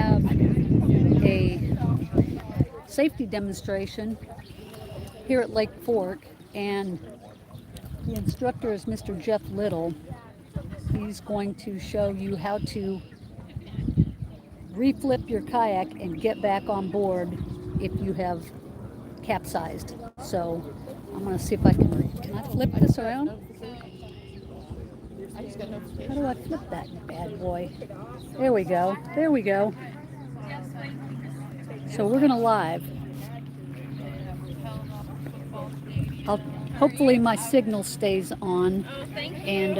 have a safety demonstration here at Lake Fork, and the instructor is Mr. Jeff Little. He's going to show you how to reflip your kayak and get back on board if you have capsized. So I'm going to see if I can I flip this around? How do I flip that bad boy? There we go. There we go. So we're going to live. Hopefully my signal stays on and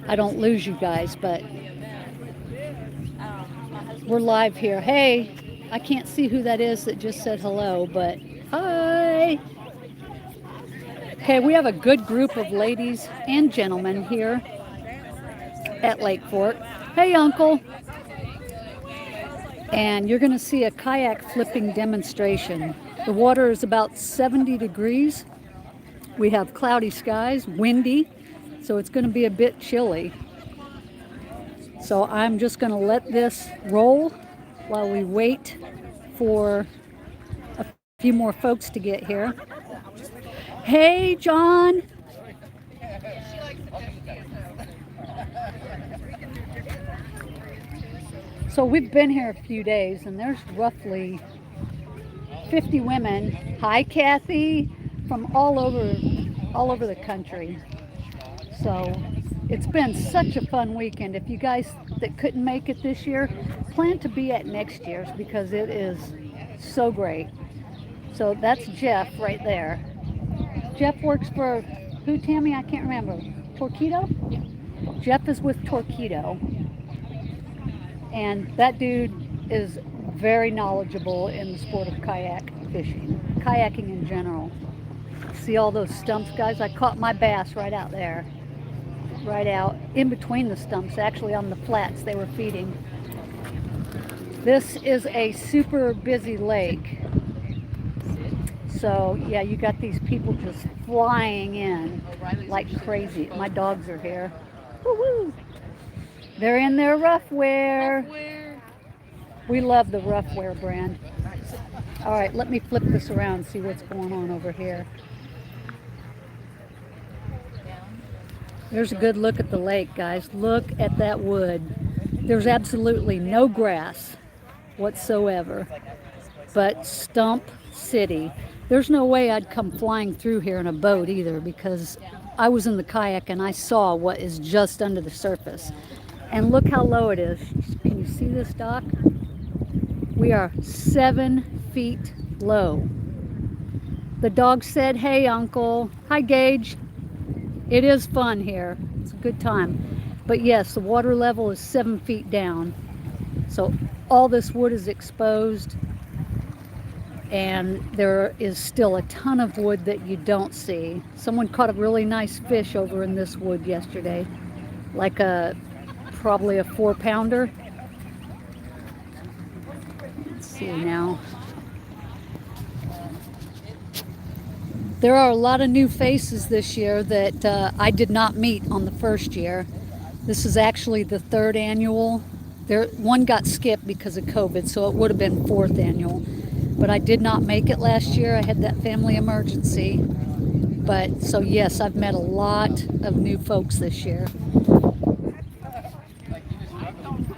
I don't lose you guys, but we're live here. Hey, I can't see who that is that just said hello, but hi. Okay, we have a good group of ladies and gentlemen here at Lake Fork. Hey, Uncle. And you're going to see a kayak flipping demonstration. The water is about 70 degrees. We have cloudy skies, windy, so it's going to be a bit chilly. So I'm just going to let this roll while we wait for a few more folks to get here. Hey, John. So we've been here a few days, and there's roughly 50 women. Hi, Kathy, from all over the country. So it's been such a fun weekend. If you guys that couldn't make it this year, plan to be at next year's because it is so great. So that's Jeff right there. Jeff works for who, Tammy? I can't remember. Torquedo? Yeah. Jeff is with Torquedo. And that dude is very knowledgeable in the sport of kayak fishing, kayaking in general. See all those stumps, guys? I caught my bass right out there. Right out in between the stumps, actually on the flats they were feeding. This is a super busy lake. So yeah, you got these people just flying in like crazy. My dogs are here. Woo-woo. They're in their rough wear. We love the rough wear brand. All right, let me flip this around and see what's going on over here. There's a good look at the lake, guys. Look at that wood. There's absolutely no grass whatsoever, but Stump City. There's no way I'd come flying through here in a boat either, because I was in the kayak and I saw what is just under the surface. And look how low it is. Can you see this, Doc? We are 7 feet low. The dog said, hey, Uncle. Hi, Gage. It is fun here. It's a good time. But yes, the water level is 7 feet down. So all this wood is exposed. And there is still a ton of wood that you don't see. Someone caught a really nice fish over in this wood yesterday. Like probably a 4-pounder. Let's see now. There are a lot of new faces this year that I did not meet on the first year. This is actually the 3rd annual. One got skipped because of COVID, so it would have been 4th annual. But I did not make it last year. I had that family emergency. But so yes, I've met a lot of new folks this year.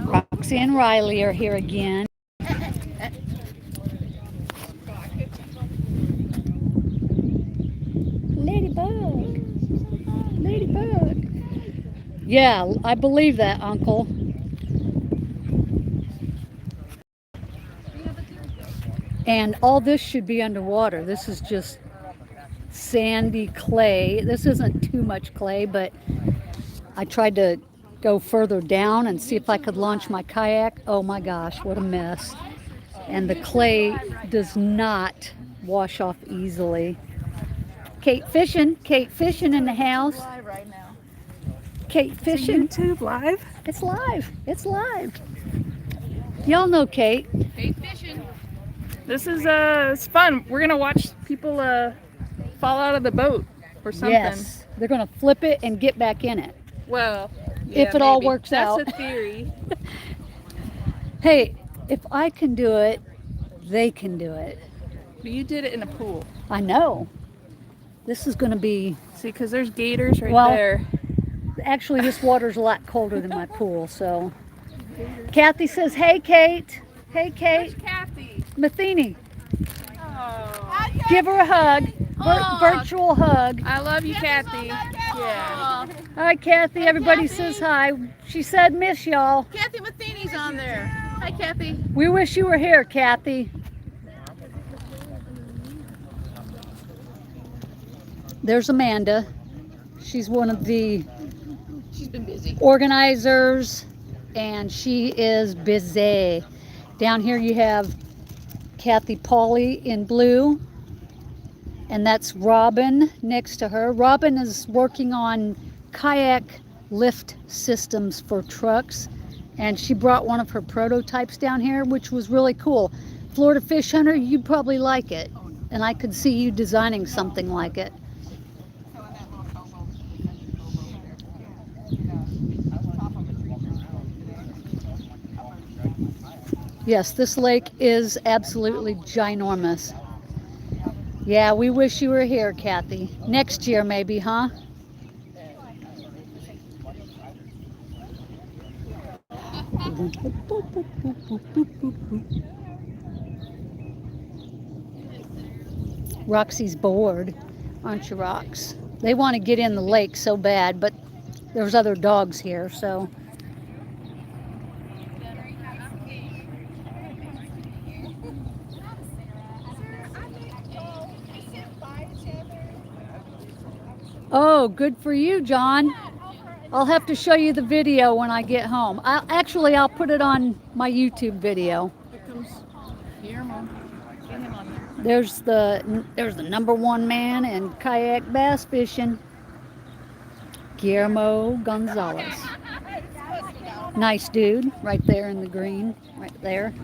Roxy and Riley are here again. Ladybug. Ladybug. Yeah, I believe that, Uncle. And all this should be underwater. This is just sandy clay. This isn't too much clay, but I tried to go further down and see if I could launch my kayak. Oh my gosh, what a mess. And the clay does not wash off easily. Kate fishing in the house. Live right now. Kate fishing. YouTube live? It's live. It's live. Y'all know Kate. Kate fishing. This is it's fun. We're gonna watch people fall out of the boat or something. Yes, they're gonna flip it and get back in it. Well, if it all works out. That's a theory. Hey, if I can do it, they can do it. But you did it in a pool. I know. This is going to be, See, because there's gators right well, there. actually, this water's a lot colder than my pool, so. Kathy says, hey, Kate. Hey, Kate. Where's Kathy? Matheny. Oh. Give her a hug. Virtual hug. I love you, Kathy. Yeah. Hi, Kathy. Everybody says hi. She said miss y'all. Kathy Matheny's on there. Hi, Kathy. We wish you were here, Kathy. There's Amanda. She's one of the She's been busy. organizers, and she is busy. Down here you have Kathy Pauley in blue, and that's Robin next to her. Robin is working on kayak lift systems for trucks, and she brought one of her prototypes down here, which was really cool. Florida Fish Hunter, you'd probably like it, and I could see you designing something like it. Yes, this lake is absolutely ginormous. Yeah, we wish you were here, Kathy. Next year maybe, huh? Roxy's bored, aren't you, Rox? They want to get in the lake so bad, but there's other dogs here, so. Oh, good for you, John. I'll have to show you the video when I get home. I'll put it on my YouTube video. Here comes Guillermo. Get him on there. There's the #1 man in kayak bass fishing, Guillermo Gonzalez. Nice dude, right there in the green, right there.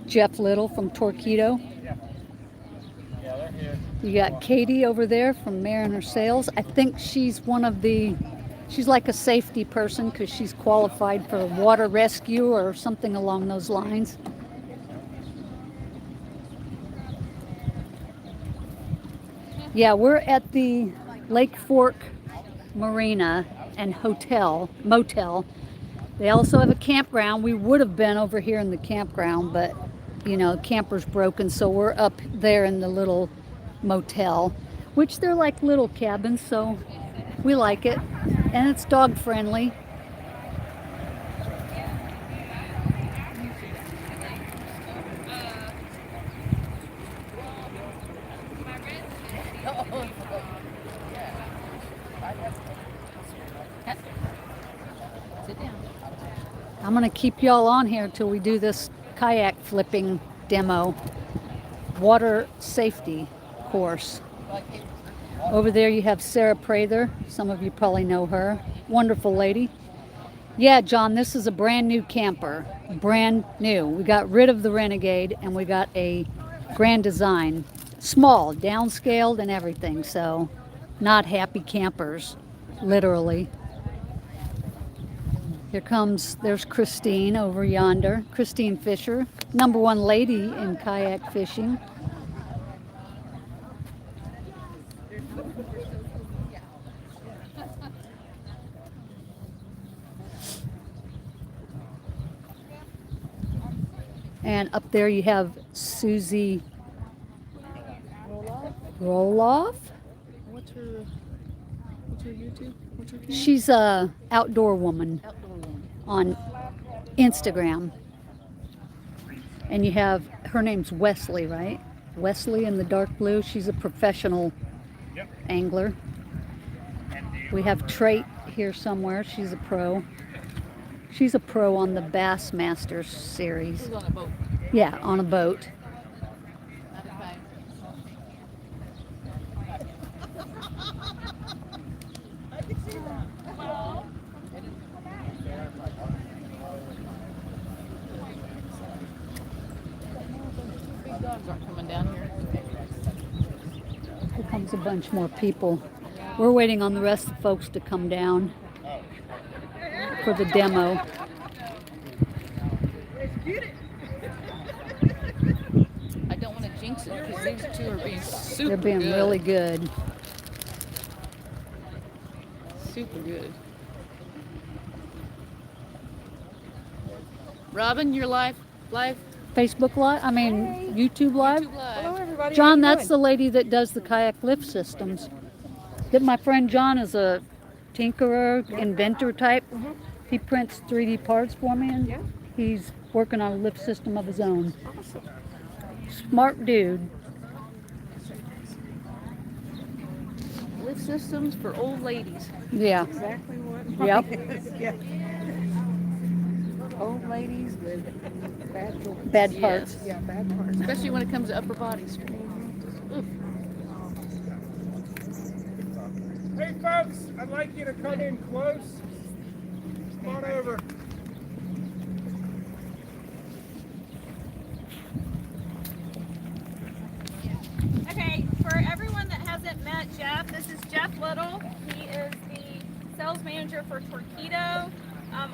Jeff Little from Torquedo. You got Katie over there from Mariner Sales. I think she's she's like a safety person because she's qualified for water rescue or something along those lines. Yeah, we're at the Lake Fork Marina and motel. They also have a campground. We would have been over here in the campground, but you know, camper's broken, so we're up there in the little motel, which they're like little cabins, so we like it, and it's dog friendly. I'm gonna keep y'all on here till we do this kayak flipping demo, water safety course. Over there you have Sarah Prather. Some of you probably know her. Wonderful lady. Yeah, John, this is a brand new camper. Brand new. We got rid of the Renegade and we got a Grand Design. Small, downscaled and everything, so not happy campers, literally. There's Christine over yonder. Christine Fisher, #1 lady in kayak fishing. And up there you have Susie Roloff. What's her YouTube? What's her channel? She's a outdoor woman on Instagram. And you have, her name's Wesley, right? Wesley in the dark blue. She's a professional angler. We have Trait here somewhere. She's a pro. She's a pro on the Bassmasters series. She's on a boat. Yeah, on a boat. Big dogs aren't coming down here. Here comes a bunch more people. We're waiting on the rest of the folks to come down for the demo. I don't want to jinx it because these two are being super They're being good. really good. Super good. Robin, you're live? Facebook Live, I mean YouTube Live. YouTube Live. Hello, everybody. John, that's the lady that does the kayak lift systems. That my friend John is a tinkerer, inventor type. He prints 3D parts for me, and Yeah. he's working on a lift system of his own. Awesome. Smart dude. Lift systems for old ladies. Yeah. Exactly what Yep. mine is. Yeah. Old ladies with bad joints. Bad Yes. parts. Yeah, bad parts. Especially when it comes to upper bodies. Oof. Hey folks, I'd like you to come in close. Come on over. Okay, for everyone that hasn't met Jeff, this is Jeff Little. He is the sales manager for Torquedo.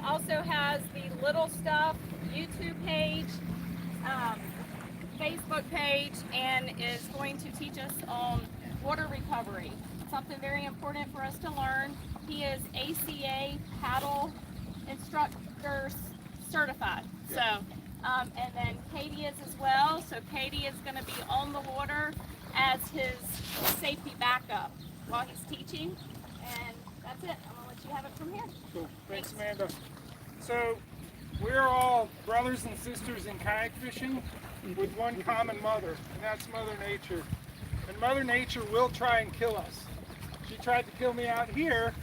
Also has the Little Stuff YouTube page, Facebook page, and is going to teach us on water recovery. Something very important for us to learn. He is ACA paddle instructor certified. So, and then Katie is as well. So Katie is going to be on the water as his safety backup while he's teaching. And that's it. I'm going to let you have it from here. Cool. Thanks, Amanda. So, we're all brothers and sisters in kayak fishing with one common mother, and that's Mother Nature. And Mother Nature will try and kill us. She tried to kill me out here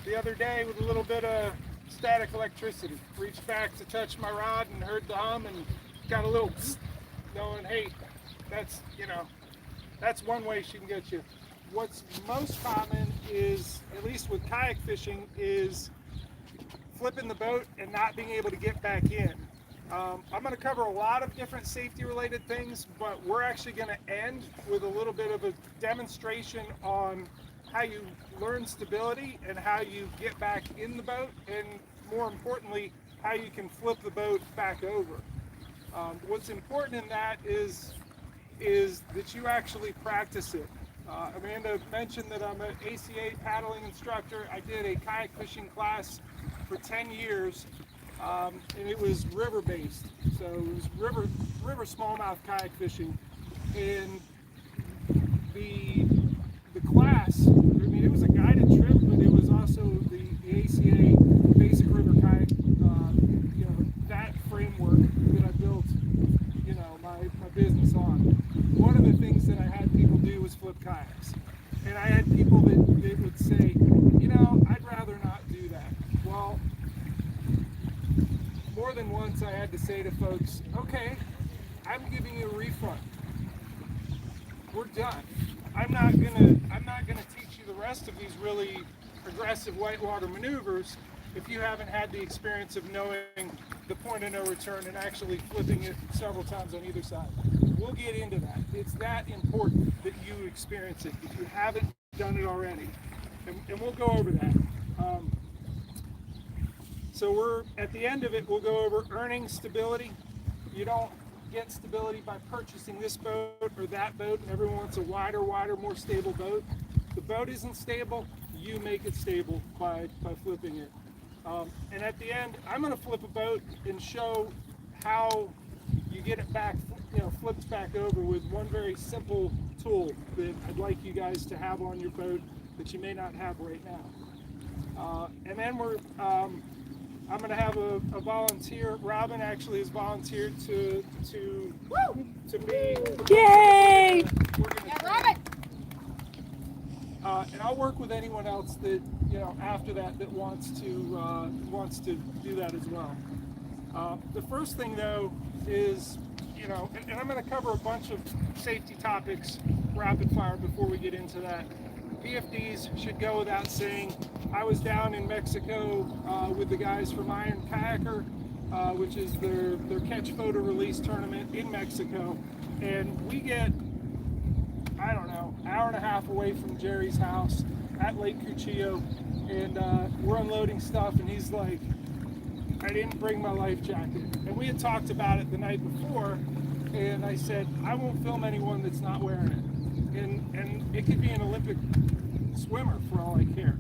the other day with a little bit of static electricity. Reached back to touch my rod and heard the hum and got a little psst, knowing, hey, that's, that's one way she can get you. What's most common is, at least with kayak fishing, is flipping the boat and not being able to get back in. I'm going to cover a lot of different safety related things, but we're actually going to end with a little bit of a demonstration on how you learn stability and how you get back in the boat, and more importantly, how you can flip the boat back over. What's important in that is that you actually practice it. Amanda mentioned that I'm an ACA paddling instructor. I did a kayak fishing class for 10 years, and it was river based. So it was river smallmouth kayak fishing. And the class, I mean, it was a guided trip, but it was also the ACA basic river kayak, that framework that I built, my business on. One of the things that I had people do was flip kayaks. And I had people that would say, I'd rather not do that. Well, more than once I had to say to folks, okay, I'm giving you a refund. We're done. I'm not gonna teach you the rest of these really aggressive whitewater maneuvers if you haven't had the experience of knowing the point of no return and actually flipping it several times on either side. We'll get into that. It's that important that you experience it if you haven't done it already. And we'll go over that. So we're at the end of it, we'll go over earning stability. You don't get stability by purchasing this boat or that boat, and everyone wants a wider, more stable boat. The boat isn't stable, you make it stable by flipping it. And at the end, I'm going to flip a boat and show how you get it back, flipped back over with one very simple tool that I'd like you guys to have on your boat that you may not have right now. And then I'm going to have a volunteer. Robin actually has volunteered to be. Yay! Robin! And I'll work with anyone else that after that wants to do that as well. The first thing though is and I'm going to cover a bunch of safety topics rapid fire before we get into that. PFDs should go without saying. I was down in Mexico with the guys from Iron Kayaker, which is their catch photo release tournament in Mexico, and we get, I don't know, hour and a half away from Jerry's house at Lake Cuchillo, and we're unloading stuff, and he's like, I didn't bring my life jacket. And we had talked about it the night before, and I said, I won't film anyone that's not wearing it. And it could be an Olympic swimmer for all I care.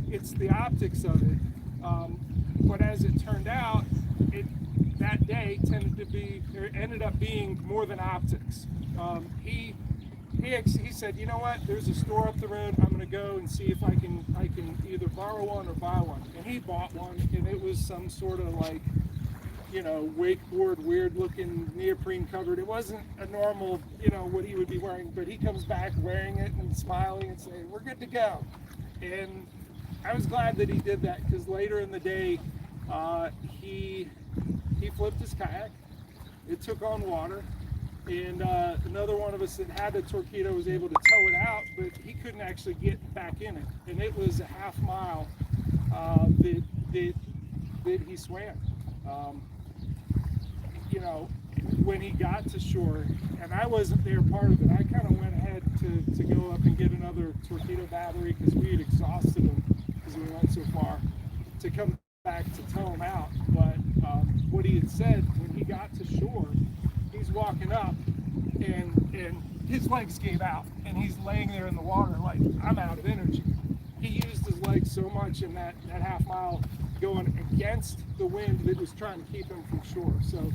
It's the optics of it. But as it turned out, that day ended up being more than optics. He said, you know what? There's a store up the road. I'm going to go and see if I can either borrow one or buy one. And he bought one, and it was some sort of like, you know, wakeboard, weird-looking neoprene covered. It wasn't a normal, you know, what he would be wearing. But he comes back wearing it and smiling and saying, "We're good to go." And I was glad that he did that, because later in the day, he flipped his kayak. It took on water. And another one of us that had the torpedo was able to tow it out, but he couldn't actually get back in it. And it was a half mile that he swam. You know, when he got to shore, and I wasn't there part of it, I kind of went ahead to go up and get another torpedo battery, because we had exhausted him because we went so far, to come back to tow him out. But what he had said when he got to shore, he's walking up and his legs gave out, and he's laying there in the water like, I'm out of energy. He used his legs so much in that half mile going against the wind that was trying to keep him from shore. So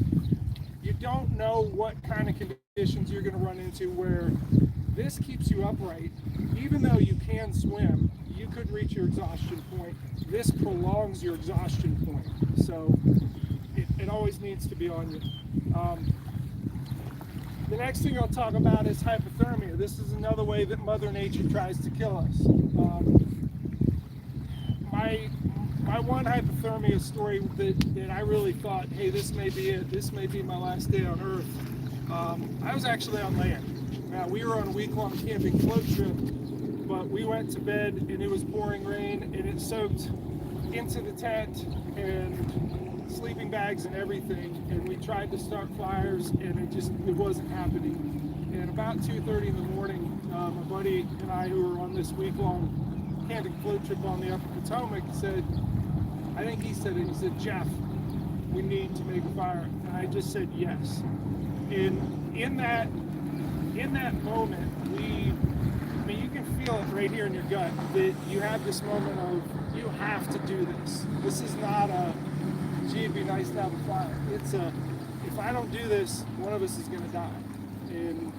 you don't know what kind of conditions you're going to run into where this keeps you upright. Even though you can swim, you could reach your exhaustion point. This prolongs your exhaustion point. So it always needs to be on you. The next thing I'll talk about is hypothermia. This is another way that Mother Nature tries to kill us. My one hypothermia story that I really thought, hey, this may be it. This may be my last day on Earth. I was actually on land. Now, we were on a week-long camping float trip, but we went to bed and it was pouring rain, and it soaked into the tent and sleeping bags and everything, and we tried to start fires, and it wasn't happening. And about 2:30 in the morning, my buddy and I, who were on this week-long camping float trip on the Upper Potomac, said, I think he said it, he said, Jeff, we need to make a fire. And I just said yes. And in that moment, you can feel it right here in your gut, that you have this moment of, you have to do this. This is not a, gee, it'd be nice to have a fire. It's a, if I don't do this, one of us is going to die. And,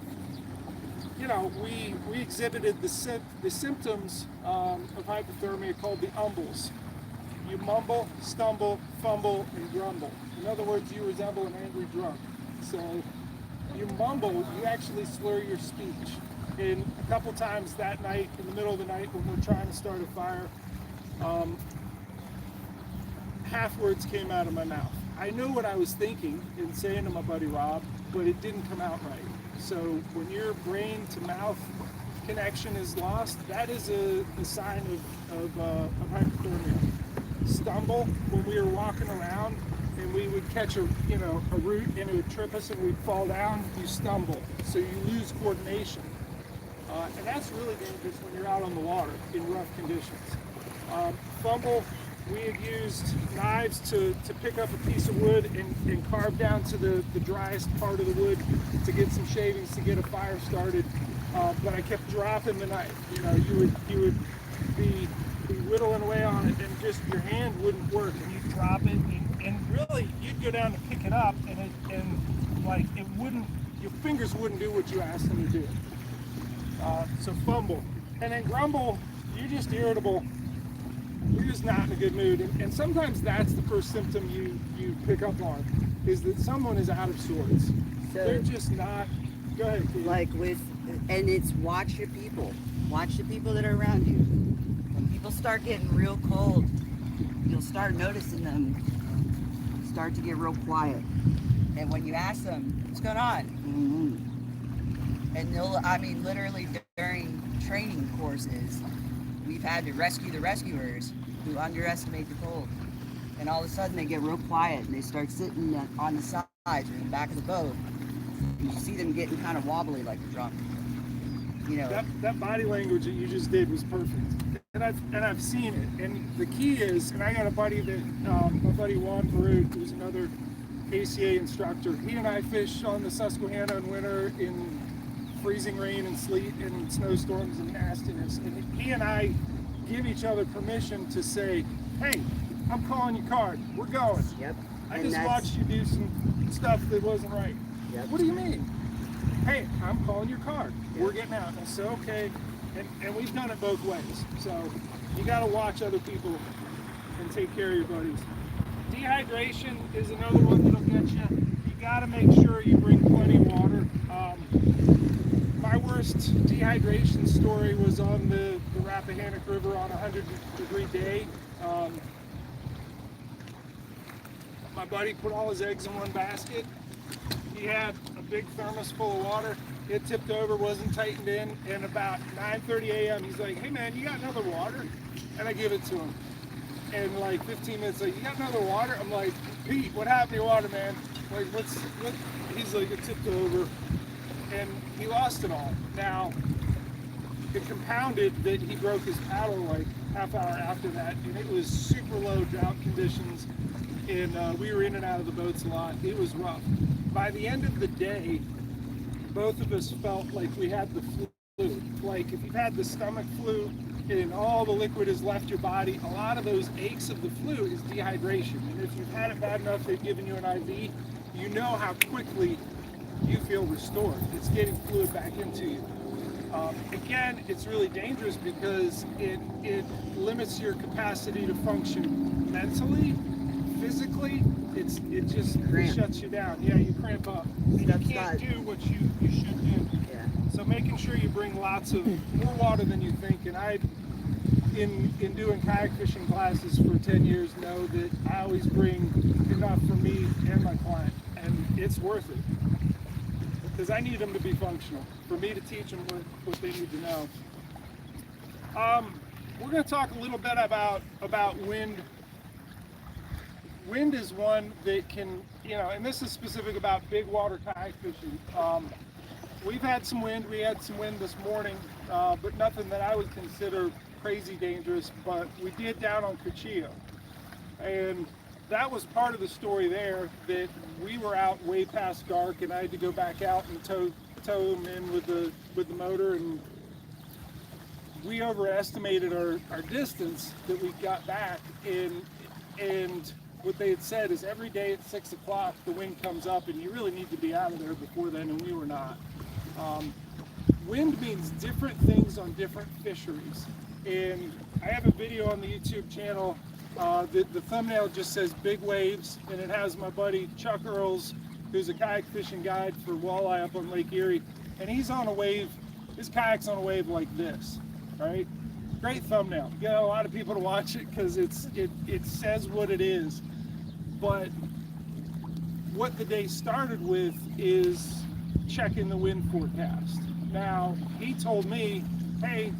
you know, we exhibited the symptoms of hypothermia called the umbles. You mumble, stumble, fumble, and grumble. In other words, you resemble an angry drunk. So you mumble, you actually slur your speech. And a couple times that night, in the middle of the night when we're trying to start a fire, half words came out of my mouth. I knew what I was thinking and saying to my buddy Rob, but it didn't come out right. So when your brain to mouth connection is lost, that is a sign of hypothermia. Stumble, when we were walking around and we would catch a root and it would trip us and we'd fall down, you stumble. So you lose coordination. And that's really dangerous when you're out on the water in rough conditions. Fumble, we had used knives to pick up a piece of wood and carve down to the driest part of the wood to get some shavings to get a fire started. But I kept dropping the knife. You know, you would be whittling away on it, and just your hand wouldn't work, and you'd drop it, and really you'd go down to pick it up, and like it wouldn't, your fingers wouldn't do what you asked them to do. So fumble, and then grumble, you're just irritable. You're just not in a good mood, and sometimes that's the first symptom you pick up on, is that someone is out of sorts. So, they're just not. Go ahead, Katie. like and it's watch your people. Watch the people that are around you. When people start getting real cold, you'll start noticing them start to get real quiet. And when you ask them, what's going on? Mm-hmm. And literally during training courses, we've had to rescue the rescuers who underestimate the cold. And all of a sudden they get real quiet and they start sitting on the sides or in the back of the boat. And you see them getting kind of wobbly like a drunk. You know. That body language that you just did was perfect. and I've seen it. And the key is, and I got a buddy that my buddy Juan Baruch, who's another ACA instructor. He and I fish on the Susquehanna in winter in freezing rain and sleet and snowstorms and nastiness. And he and I give each other permission to say, "Hey, I'm calling your card. We're going." Yep. I And just that's- watched you do some stuff that wasn't right. Yep. What do you mean? Hey, I'm calling your card. We're getting out. And I said, okay. And we've done it both ways. So you got to watch other people and take care of your buddies. Dehydration is another one that'll get you. You got to make sure you bring plenty of water. My worst dehydration story was on the Rappahannock River on a 100-degree day. My buddy put all his eggs in one basket. He had a big thermos full of water. It tipped over, wasn't tightened in, and about 9:30 a.m. he's like, "Hey man, you got another water?" And I give it to him. And like 15 minutes later, "You got another water?" I'm like, "Pete, what happened to your water, man? Like, what?" He's like, "It tipped over," and he lost it all. Now, it compounded that he broke his paddle like half hour after that, and it was super low drought conditions, and we were in and out of the boats a lot. It was rough. By the end of the day, both of us felt like we had the flu. Like if you've had the stomach flu and all the liquid has left your body, a lot of those aches of the flu is dehydration. And if you've had it bad enough they've given you an IV, you know how quickly you feel restored. It's getting fluid back into you. Again, it's really dangerous because it limits your capacity to function mentally, physically. It just shuts you down. Yeah, you cramp up. You can't do what you should do. Yeah. So making sure you bring lots of more water than you think. And I, in doing kayak fishing classes for 10 years, know that I always bring enough for me and my client, and it's worth it because I need them to be functional for me to teach them what they need to know. We're going to talk a little bit about wind. Wind is one that can, and this is specific about big water kayak fishing. We've had some wind. We had some wind this morning, but nothing that I would consider crazy dangerous, but we did down on Cuchillo. And that was part of the story there, that we were out way past dark and I had to go back out and tow them in with the motor, and we overestimated our distance that we got back, and what they had said is every day at 6 o'clock the wind comes up and you really need to be out of there before then, and we were not. Wind means different things on different fisheries, and I have a video on the YouTube channel. The thumbnail just says big waves, and it has my buddy Chuck Earls, who's a kayak fishing guide for walleye up on Lake Erie, and he's on a wave, his kayak's on a wave like this, right? Great thumbnail. Get a lot of people to watch it because it says what it is. But what the day started with is checking the wind forecast. Now, he told me, "Hey,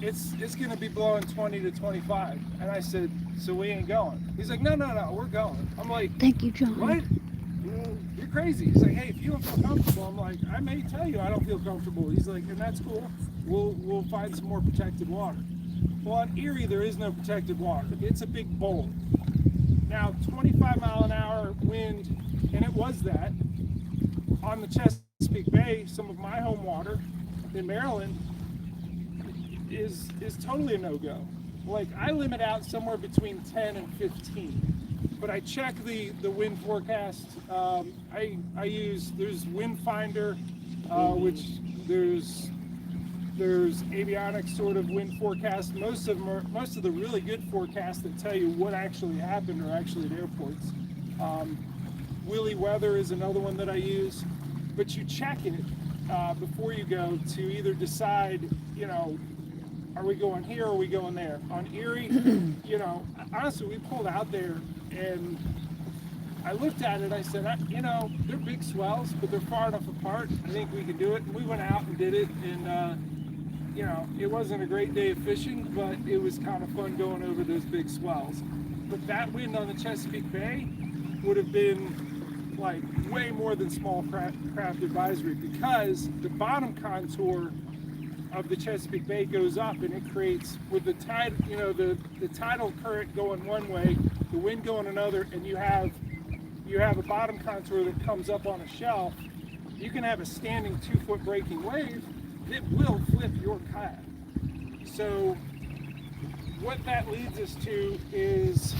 it's going to be blowing 20 to 25. And I said, "So we ain't going?" He's like, no, we're going. I'm like, Thank you, John. "What? You're crazy." He's like, "Hey, if you don't feel comfortable," I'm like, "I may tell you I don't feel comfortable." He's like, "And that's cool. We'll find some more protected water." Well, on Erie, there is no protected water. It's a big bowl. Now, 25 mile an hour wind, and it was that. On the Chesapeake Bay, some of my home water in Maryland is totally a no-go. Like, I limit out somewhere between 10 and 15. But I check the wind forecast. I use, there's Wind Finder, which there's avionics sort of wind forecast. Most of the really good forecasts that tell you what actually happened are actually at airports. Willy Weather is another one that I use, but you check it before you go to either decide, are we going here or are we going there? On Erie, honestly, we pulled out there and I looked at it, I said, they're big swells, but they're far enough apart. I think we can do it. And we went out and did it, and it wasn't a great day of fishing, but it was kind of fun going over those big swells. But that wind on the Chesapeake Bay would have been like way more than small craft advisory, because the bottom contour of the Chesapeake Bay goes up, and it creates, with the tide, you know, the tidal current going one way, the wind going another, and you have a bottom contour that comes up on a shelf. You can have a standing 2-foot breaking wave that will flip your kayak. So what that leads us to is,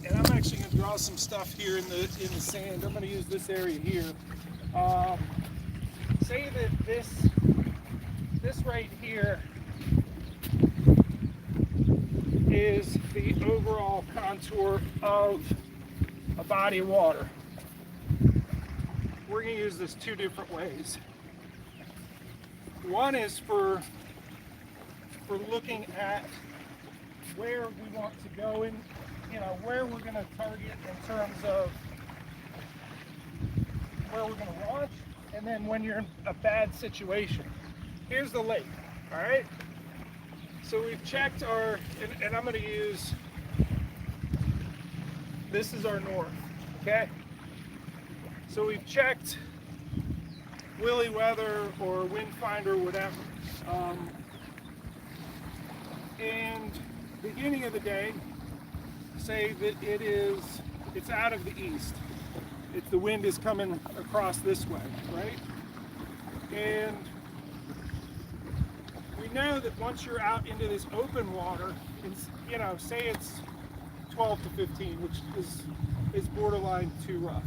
and I'm actually going to draw some stuff here in the sand. I'm going to use this area here. Say that this right here is the overall contour of a body of water. We're going to use this 2 different ways. One is for looking at where we want to go in, you know, where we're going to target in terms of where we're going to launch, and then when you're in a bad situation. Here's the lake, all right? So we've checked our, and I'm going to use, this is our north, okay? So we've checked Willy Weather or Wind Finder, whatever. And beginning of the day, say that it's out of the east. If the wind is coming across this way, right? And we know that once you're out into this open water, it's, you know, say it's 12 to 15, which is borderline too rough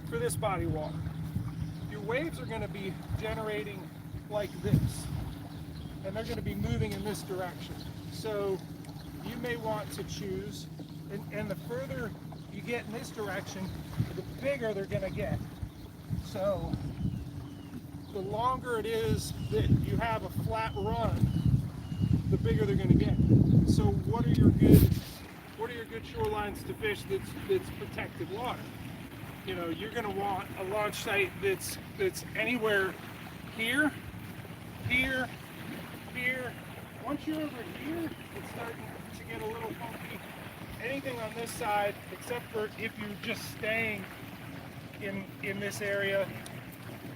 for this body of water. Your waves are going to be generating like this, and they're going to be moving in this direction. So you may want to choose, and the further you get in this direction, the bigger they're going to get. So the longer it is that you have a flat run, the bigger they're going to get. So what are your good shorelines to fish that's protected water? You know, you're going to want a launch site that's anywhere here, here, here. Once you're over here, it's starting to get a little funky. Anything on this side, except for if you're just staying in this area,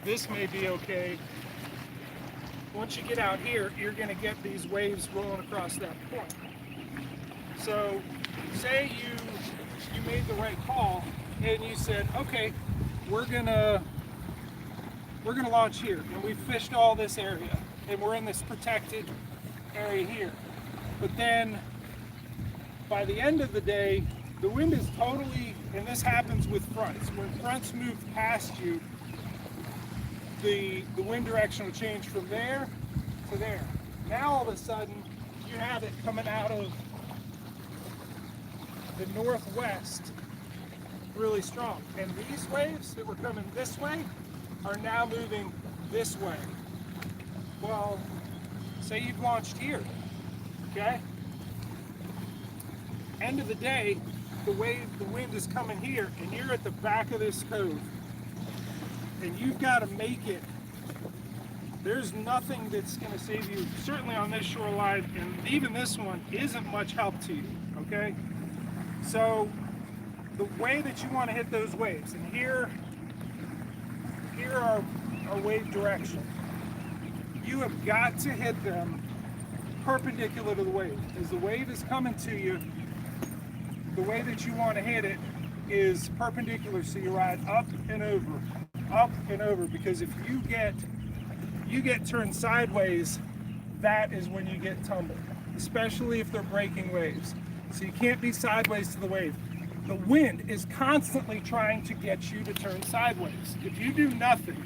this may be okay. Once you get out here, you're going to get these waves rolling across that point. So say you made the right call and you said, okay, we're gonna launch here, and we fished all this area, and we're in this protected area here. But then by the end of the day, the wind is totally, and this happens with fronts. When fronts move past you, the wind direction will change from there to there. Now all of a sudden, you have it coming out of the northwest really strong. And these waves that were coming this way are now moving this way. Well, say you've launched here, okay? End of the day, the wind is coming here, and you're at the back of this cove, and you've got to make it. There's nothing that's going to save you, certainly on this shoreline, and even this one isn't much help to you, okay? So the way that you want to hit those waves, and here are our wave direction. You have got to hit them perpendicular to the wave. As the wave is coming to you, the way that you want to hit it is perpendicular, so you ride up and over, because if you get turned sideways, that is when you get tumbled, especially if they're breaking waves. So you can't be sideways to the wave. The wind is constantly trying to get you to turn sideways. If you do nothing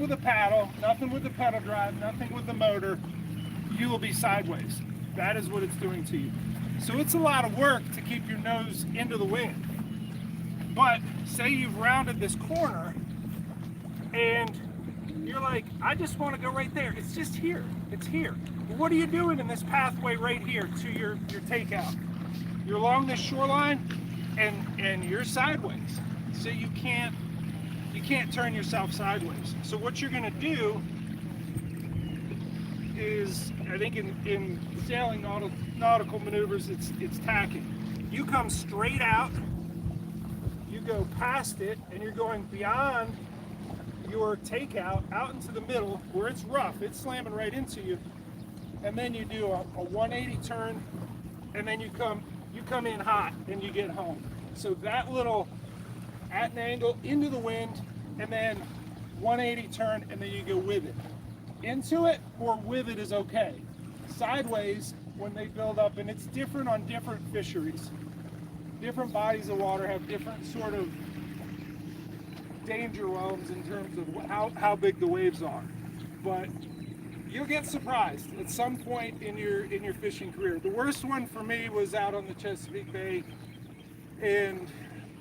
with the paddle, nothing with the pedal drive, nothing with the motor, you will be sideways. That is what it's doing to you. So it's a lot of work to keep your nose into the wind. But say you've rounded this corner and you're like, I just want to go right there. It's just here. It's here. Well, what are you doing in this pathway right here to your takeout? You're along this shoreline and you're sideways. So you can't turn yourself sideways. So what you're going to do is, I think in sailing nautical maneuvers, it's tacking. You come straight out, you go past it, and you're going beyond your takeout out into the middle where it's rough, it's slamming right into you, and then you do a 180 turn, and then you come in hot and you get home. So that little at an angle into the wind, and then 180 turn, and then you go with it. Into it or with it is okay. Sideways, when they build up, and it's different on different fisheries. Different bodies of water have different sort of danger realms in terms of how big the waves are. But you'll get surprised at some point in your fishing career. The worst one for me was out on the Chesapeake Bay, and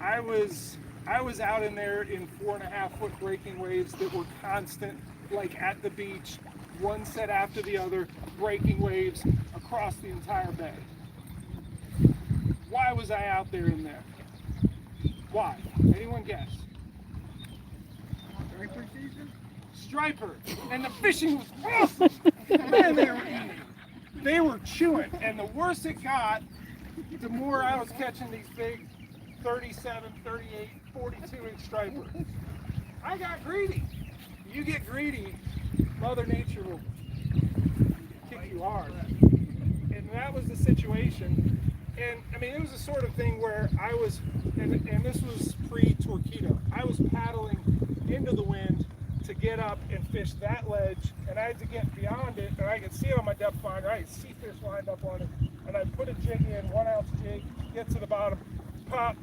I was out in there in 4.5 foot breaking waves that were constant, like at the beach, one set after the other, breaking waves across the entire bay. Why was I out there in there? Why? Anyone guess? Striper season? Striper, and the fishing was awesome. Man, they were eating. They were chewing, and the worse it got, the more I was catching these big 37, 38, 42-inch stripers. I got greedy. You get greedy, Mother Nature will kick you hard. And that was the situation. And I mean, it was the sort of thing where I was, and this was pre-Torpedo, I was paddling into the wind to get up and fish that ledge, and I had to get beyond it, and I could see it on my depth finder. I could see fish lined up on it, and I put a jig in, 1 ounce jig, get to the bottom, pop,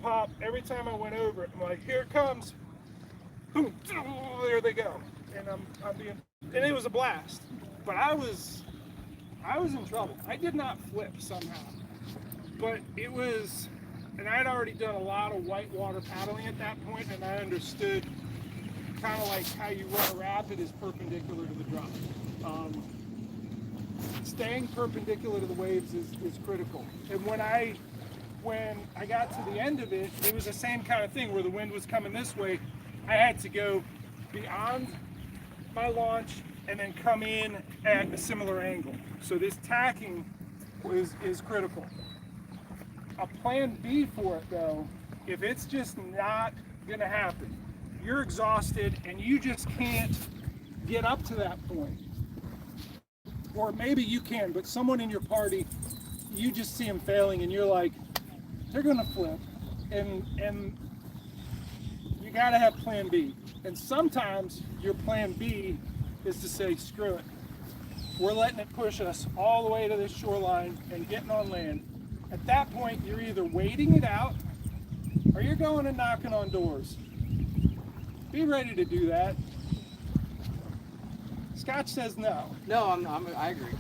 pop. Every time I went over it, I'm like, here it comes, boom, there they go, and and it was a blast. But I was in trouble. I did not flip somehow, but it was, and I'd already done a lot of whitewater paddling at that point, and I understood kind of like how you run a rapid is perpendicular to the drop. Staying perpendicular to the waves is critical. And when I got to the end of it, it was the same kind of thing where the wind was coming this way. I had to go beyond my launch and then come in at a similar angle. So this tacking is critical. A plan B for it though, if it's just not gonna happen, you're exhausted and you just can't get up to that point. Or maybe you can, but someone in your party, you just see them failing and you're like, they're gonna flip. And you gotta have plan B. And sometimes your plan B is to say, screw it. We're letting it push us all the way to this shoreline and getting on land. At that point, you're either waiting it out or you're going and knocking on doors. Be ready to do that. Scotch says no. No, I agree.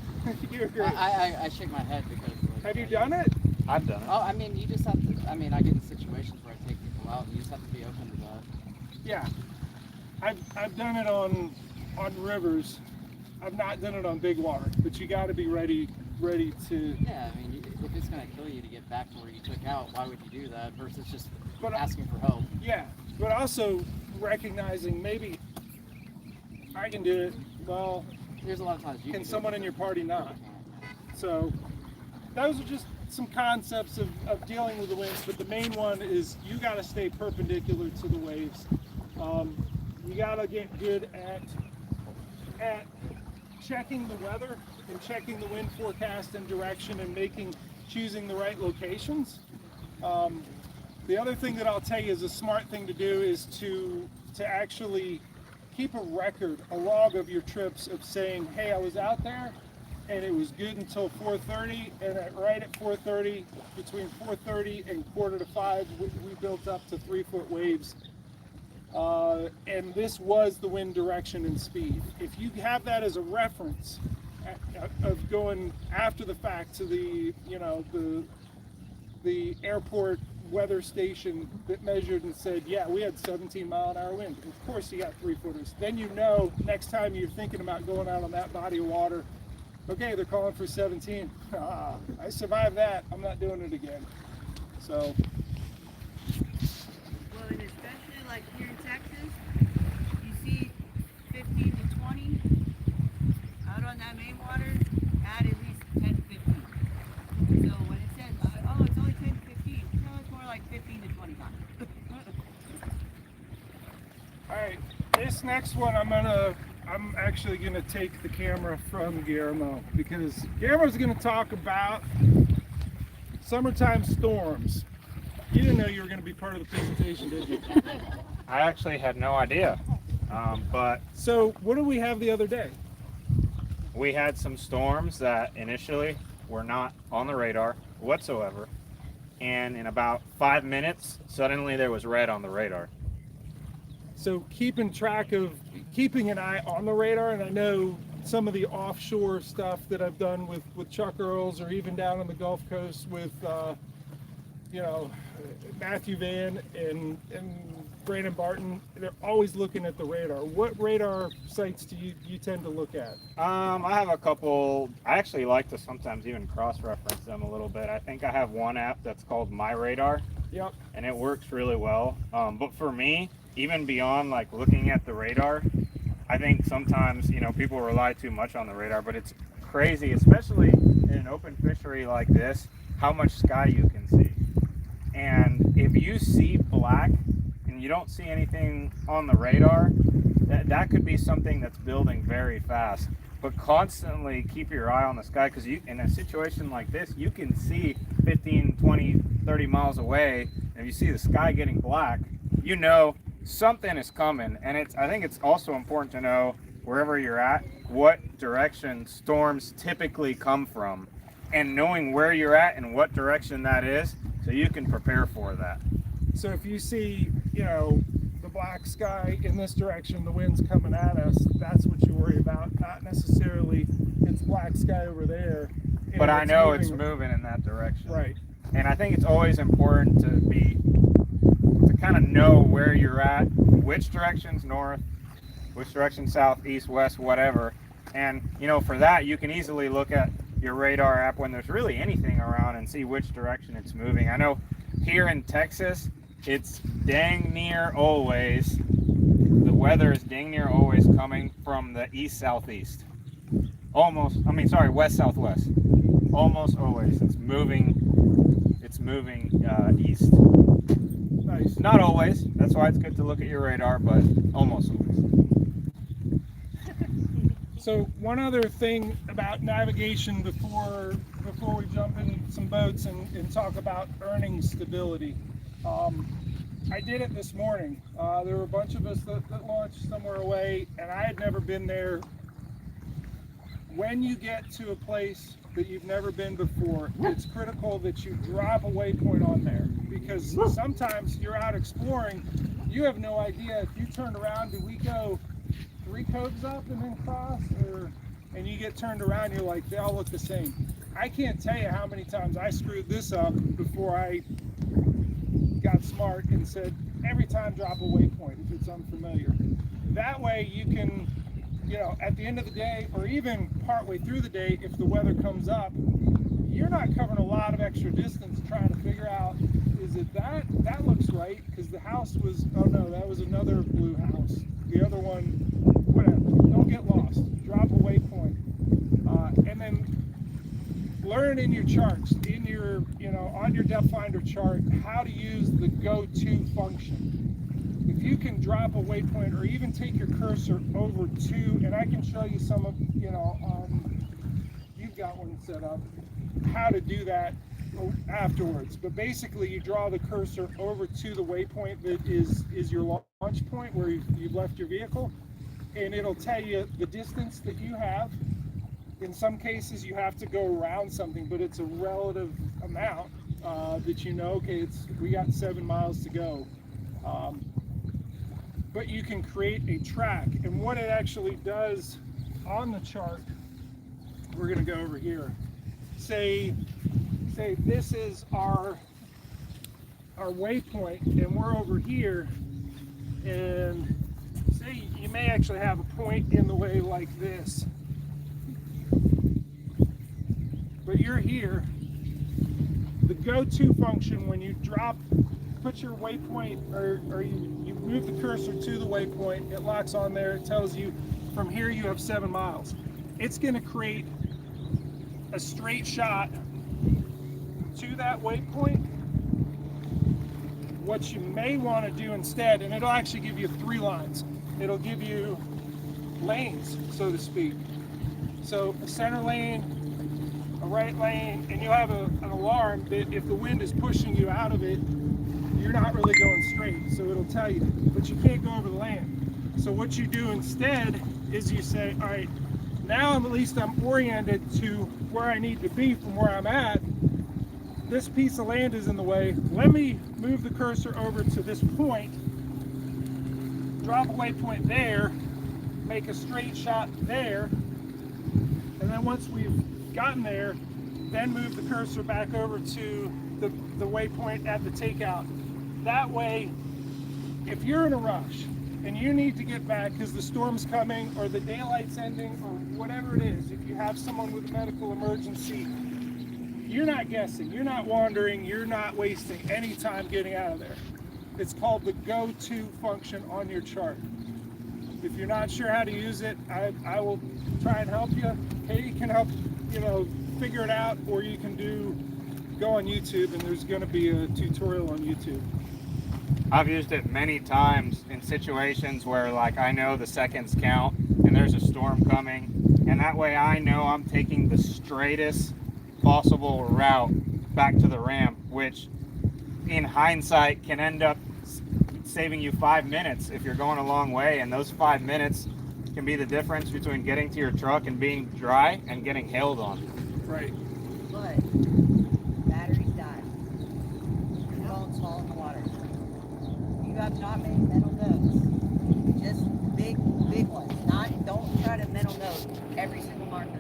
You agree? I shake my head because. Like, Have you done it? I've done it. Oh, I mean, you just have to. I mean, I get in situations where I take people out, and you just have to be open to that. Yeah. I've done it on rivers. I've not done it on big water, but you got to be ready to. Yeah, I mean, if it's gonna kill you to get back to where you took out, why would you do that versus just But- asking for help? Yeah, but also recognizing maybe I can do it. Well, There's a lot of times you can do it, someone in your party not? So those are just some concepts of dealing with the winds, but the main one is you got to stay perpendicular to the waves. You got to get good at checking the weather and checking the wind forecast and direction and choosing the right locations. The other thing that I'll tell you is a smart thing to do is to actually keep a record, a log of your trips of saying, hey, I was out there and it was good until 4:30, and right at 4:30, between 4:30 and 4:45, we built up to 3-foot waves. And this was the wind direction and speed. If you have that as a reference of going after the fact to the airport weather station that measured and said, yeah, we had 17-mile-an-hour wind. Of course you got 3-footers. Then you know next time you're thinking about going out on that body of water, okay, they're calling for 17. I survived that. I'm not doing it again. So. Well, and especially like here in Texas, you see 15 to 20 out on that main water, at least 10 to 15. So when it says, oh, it's only 10 to 15, no, it's more like 15 to 25. All right. this next one, I'm actually gonna take the camera from Guillermo, because Guillermo's gonna talk about summertime storms. You didn't know you were gonna be part of the presentation, did you? I actually had no idea. But So what did we have the other day? we had some storms that initially were not on the radar whatsoever. And in about 5 minutes, suddenly there was red on the radar. So keeping an eye on the radar, and I know some of the offshore stuff that I've done with Chuck Earls, or even down on the Gulf Coast with Matthew Van and Brandon Barton, they're always looking at the radar. What radar sites do you tend to look at? I have a couple. I actually like to sometimes even cross-reference them a little bit. I think I have one app that's called My Radar. Yep. And it works really well. But for me, even beyond like looking at the radar, I think sometimes people rely too much on the radar. But it's crazy, especially in an open fishery like this, how much sky you can see. And if you see black and you don't see anything on the radar, that could be something that's building very fast. But constantly keep your eye on the sky, because in a situation like this, you can see 15, 20, 30 miles away. And if you see the sky getting black, something is coming. And I think it's also important to know, wherever you're at, what direction storms typically come from, and knowing where you're at and what direction that is, so you can prepare for that. So if you see, the black sky in this direction, the wind's coming at us, that's what you worry about, not necessarily it's black sky over there. But I know it's moving in that direction. Right. And I think it's always important to kind of know where you're at, which direction's north, which direction south, east, west, whatever. And for that, you can easily look at your radar app when there's really anything around and see which direction it's moving. I know here in Texas, it's dang near always, the weather is dang near always coming from the east-southeast. West-southwest. Almost always. It's moving east. Nice. Not always. That's why it's good to look at your radar, but almost always. So one other thing about navigation before we jump in some boats and talk about earning stability. I did it this morning. There were a bunch of us that launched somewhere away, and I had never been there. When you get to a place that you've never been before, it's critical that you drop a waypoint on there, because sometimes you're out exploring, you have no idea. If you turn around, do we go 3 coves up and then cross, and you get turned around, you're like, they all look the same. I can't tell you how many times I screwed this up before I got smart and said, every time drop a waypoint if it's unfamiliar. That way you can, at the end of the day, or even partway through the day, if the weather comes up, you're not covering a lot of extra distance trying to figure out, is it that looks right, because the house was, oh no, that was another blue house. The other one, whatever. Don't get lost. Drop a waypoint. And then learn in your charts, on your depth finder chart, how to use the go-to function. If you can drop a waypoint, or even take your cursor over to, and I can show you some of, you've got one set up, how to do that afterwards. But basically, you draw the cursor over to the waypoint that is your launch point where you've left your vehicle, and it'll tell you the distance that you have. In some cases, you have to go around something, but it's a relative amount that okay, we got 7 miles to go. But you can create a track, and what it actually does on the chart, we're going to go over here. Say this is our waypoint, and we're over here, and say you may actually have a point in the way like this. But you're here. The go-to function, when you put your waypoint, or you move the cursor to the waypoint, it locks on there, it tells you from here you have 7 miles. It's going to create a straight shot to that waypoint. What you may want to do instead, and it'll actually give you 3 lines. it'll give you lanes, so to speak. So a center lane, a right lane, and you'll have an alarm that if the wind is pushing you out of it, you're not really going straight, so it'll tell you, but you can't go over the land. So what you do instead is you say, all right, now at least I'm oriented to where I need to be from where I'm at. This piece of land is in the way. Let me move the cursor over to this point, drop a waypoint there, make a straight shot there, and then once we've gotten there, then move the cursor back over to the waypoint at the takeout. That way, if you're in a rush and you need to get back because the storm's coming or the daylight's ending or whatever it is, if you have someone with a medical emergency, you're not guessing, you're not wandering, you're not wasting any time getting out of there. It's called the go-to function on your chart. If you're not sure how to use it, I will try and help you. Katie can help, figure it out, or you can go on YouTube and there's going to be a tutorial on YouTube. I've used it many times in situations where like I know the seconds count and there's a storm coming, and that way I know I'm taking the straightest possible route back to the ramp, which in hindsight can end up saving you 5 minutes if you're going a long way, and those 5 minutes can be the difference between getting to your truck and being dry and getting hailed on. Right. But batteries die. Your phone's fall in the water. You have not made mental notes. Just big ones. Don't try to mental note every single marker.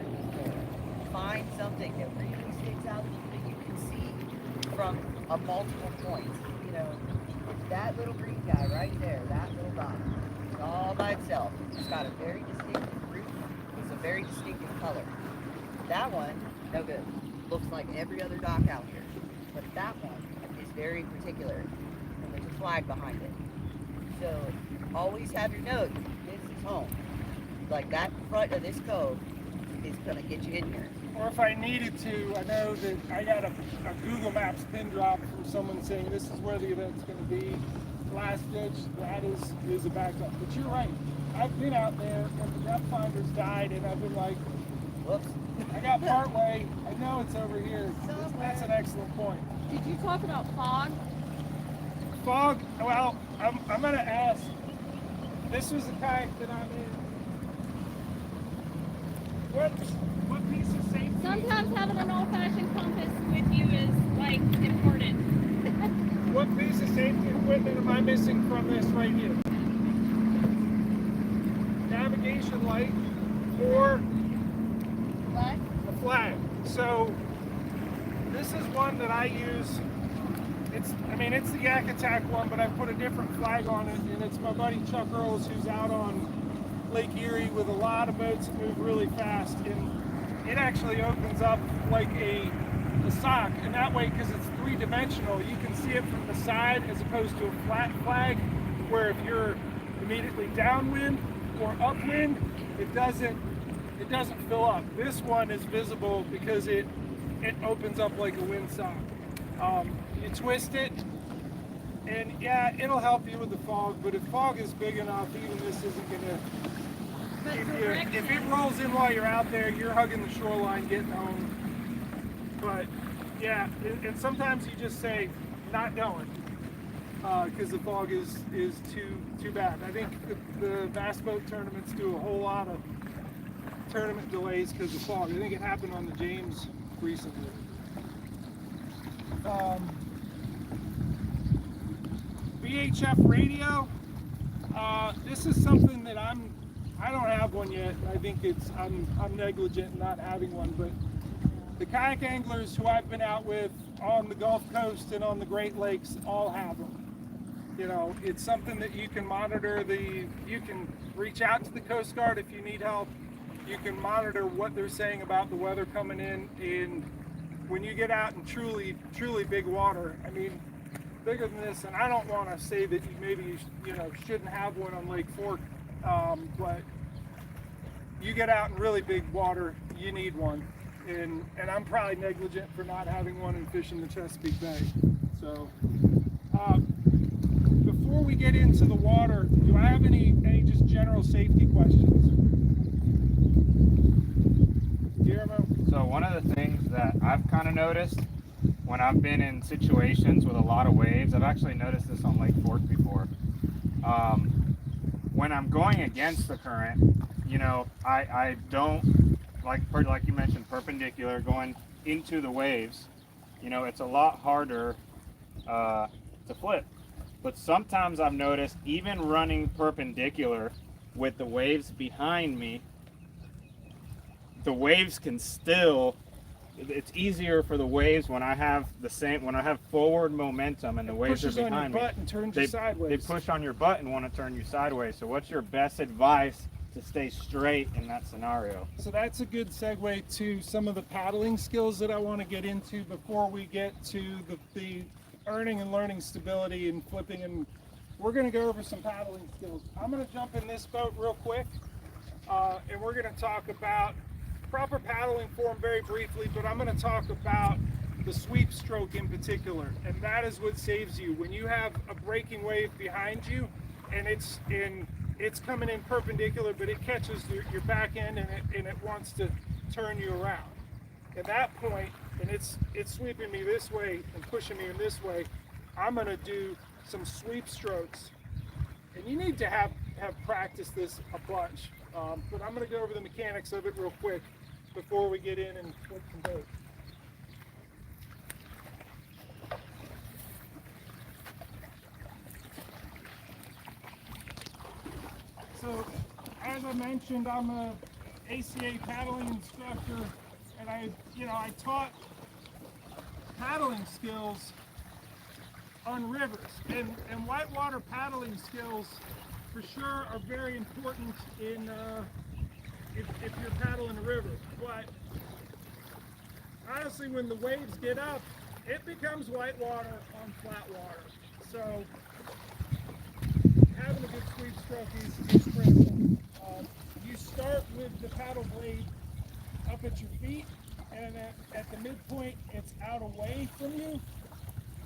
Find something that really sticks out that you can see from a multiple points. That little green guy right there, that little dot, it's all by itself. It's got a very distinctive roof. It's a very distinctive color. That one, no good. Looks like every other dock out here. But that one is very particular. And there's a flag behind it. So always have your note. This is home. Like that front of this cove is gonna get you in here. Or if I needed to, I know that I got a Google Maps pin drop from someone saying this is where the event's going to be. Last ditch, that is a backup. But you're right. I've been out there and the depth finders died, and I've been like, Whoops. I got part way. I know it's over here. That's an excellent point. Did you talk about fog? Fog, well, I'm going to ask. This was a kayak that I'm in. What piece of safety? Sometimes having an old-fashioned compass with you is like important. What piece of safety equipment am I missing from this right here? Navigation light or What? a flag. So this is one that I use. It's the Yak Attack one, but I put a different flag on it, and it's my buddy Chuck Earls, who's out on Lake Erie with a lot of boats that move really fast, and it actually opens up like a sock, and that way, because it's three-dimensional, you can see it from the side as opposed to a flat flag, where if you're immediately downwind or upwind, it doesn't fill up. This one is visible because it opens up like a windsock. You twist it, and yeah, it'll help you with the fog, but if fog is big enough, even this isn't gonna. If it rolls in while you're out there, you're hugging the shoreline getting home. But yeah, and sometimes you just say not going because the fog is too bad. I think the bass boat tournaments do a whole lot of tournament delays because of fog. I think it happened on the James recently. VHF radio. This is something that I don't have one yet. I think I'm negligent in not having one, but the kayak anglers who I've been out with on the Gulf Coast and on the Great Lakes all have them. It's something that you can monitor. You can reach out to the Coast Guard if you need help. You can monitor what they're saying about the weather coming in, and when you get out in truly big water, bigger than this, and I don't want to say that you shouldn't have one on Lake Fork, but you get out in really big water, you need one, and I'm probably negligent for not having one and fishing the Chesapeake Bay. So before before we get into the water, do I have any just general safety questions? Guillermo? So one of the things that I've kind of noticed when I've been in situations with a lot of waves, I've actually noticed this on Lake Fork before. When I'm going against the current, you know, I don't, like you mentioned, perpendicular, going into the waves, you know, it's a lot harder to flip. But sometimes I've noticed even running perpendicular with the waves behind me, the waves can still, it's easier for the waves when I have forward momentum and the waves are behind me. Pushes on your butt and turns you sideways. They push on your butt and want to turn you sideways. So what's your best advice to stay straight in that scenario? So that's a good segue to some of the paddling skills that I want to get into before we get to the earning and learning stability and flipping, and we're going to go over some paddling skills. I'm going to jump in this boat real quick, and we're going to talk about proper paddling form very briefly, but I'm going to talk about the sweep stroke in particular, and that is what saves you. When you have a breaking wave behind you and it's coming in perpendicular, but it catches your back end and it wants to turn you around. At that point, and it's sweeping me this way and pushing me in this way, I'm going to do some sweep strokes. And you need to have practiced this a bunch, but I'm going to go over the mechanics of it real quick before we get in and flip some boats. So, as I mentioned, I'm a ACA paddling instructor, and I taught paddling skills on rivers, and whitewater paddling skills for sure are very important in if you're paddling a river. But honestly, when the waves get up, it becomes whitewater on flat water. So having a good sweep stroke is critical. You start with the paddle blade up at your feet, and at the midpoint it's out away from you,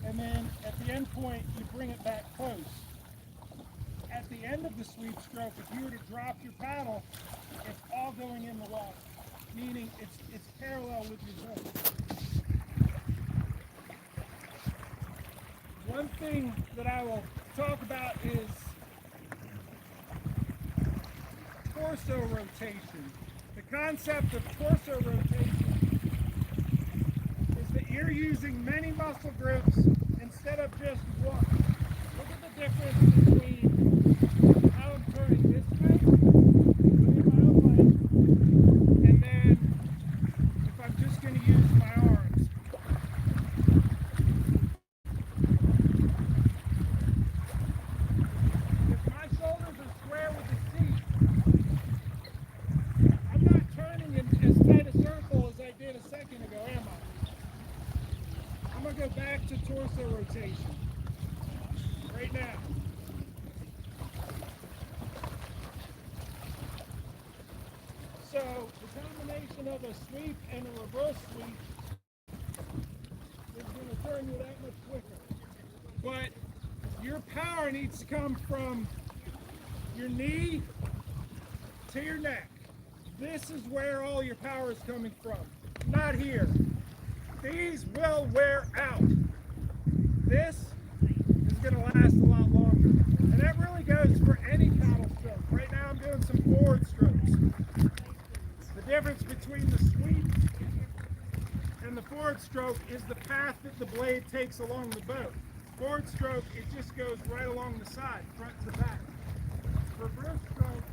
and then at the end point you bring it back close. At the end of the sweep stroke, if you were to drop your paddle, it's all going in the water, meaning it's parallel with your boat. One thing that I will talk about is torso rotation. The concept of torso rotation is that you're using many muscle groups instead of just one. Look at the difference between how I'm turning this way within my own leg, and then if I'm just going to use my arms. If my shoulders are square with the seat, I'm not turning in as tight a circle as I did a second ago, am I? I'm going to go back to torso rotation right now. So the combination of a sweep and a reverse sweep is going to turn you that much quicker. But your power needs to come from your knee to your neck. This is where all your power is coming from, not here. These will wear out. This is going to last a lot longer. And that really goes for any paddle stroke. Right now I'm doing some forward strokes. The difference between the sweep and the forward stroke is the path that the blade takes along the boat. Forward stroke, it just goes right along the side, front to back. Reverse stroke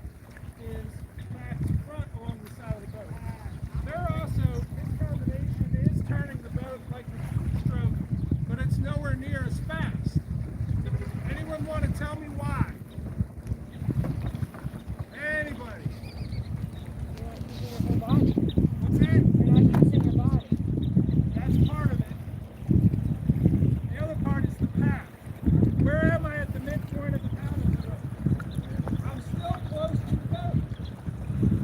is back to front along the side of the boat. There also, this combination is turning the boat like the sweep stroke, but it's nowhere near as fast. Anyone want to tell me why? Anybody? What's that? You're not using your body. That's part of it. The other part is the path. Where am I at the midpoint of the paddle stroke? I'm still close to the boat.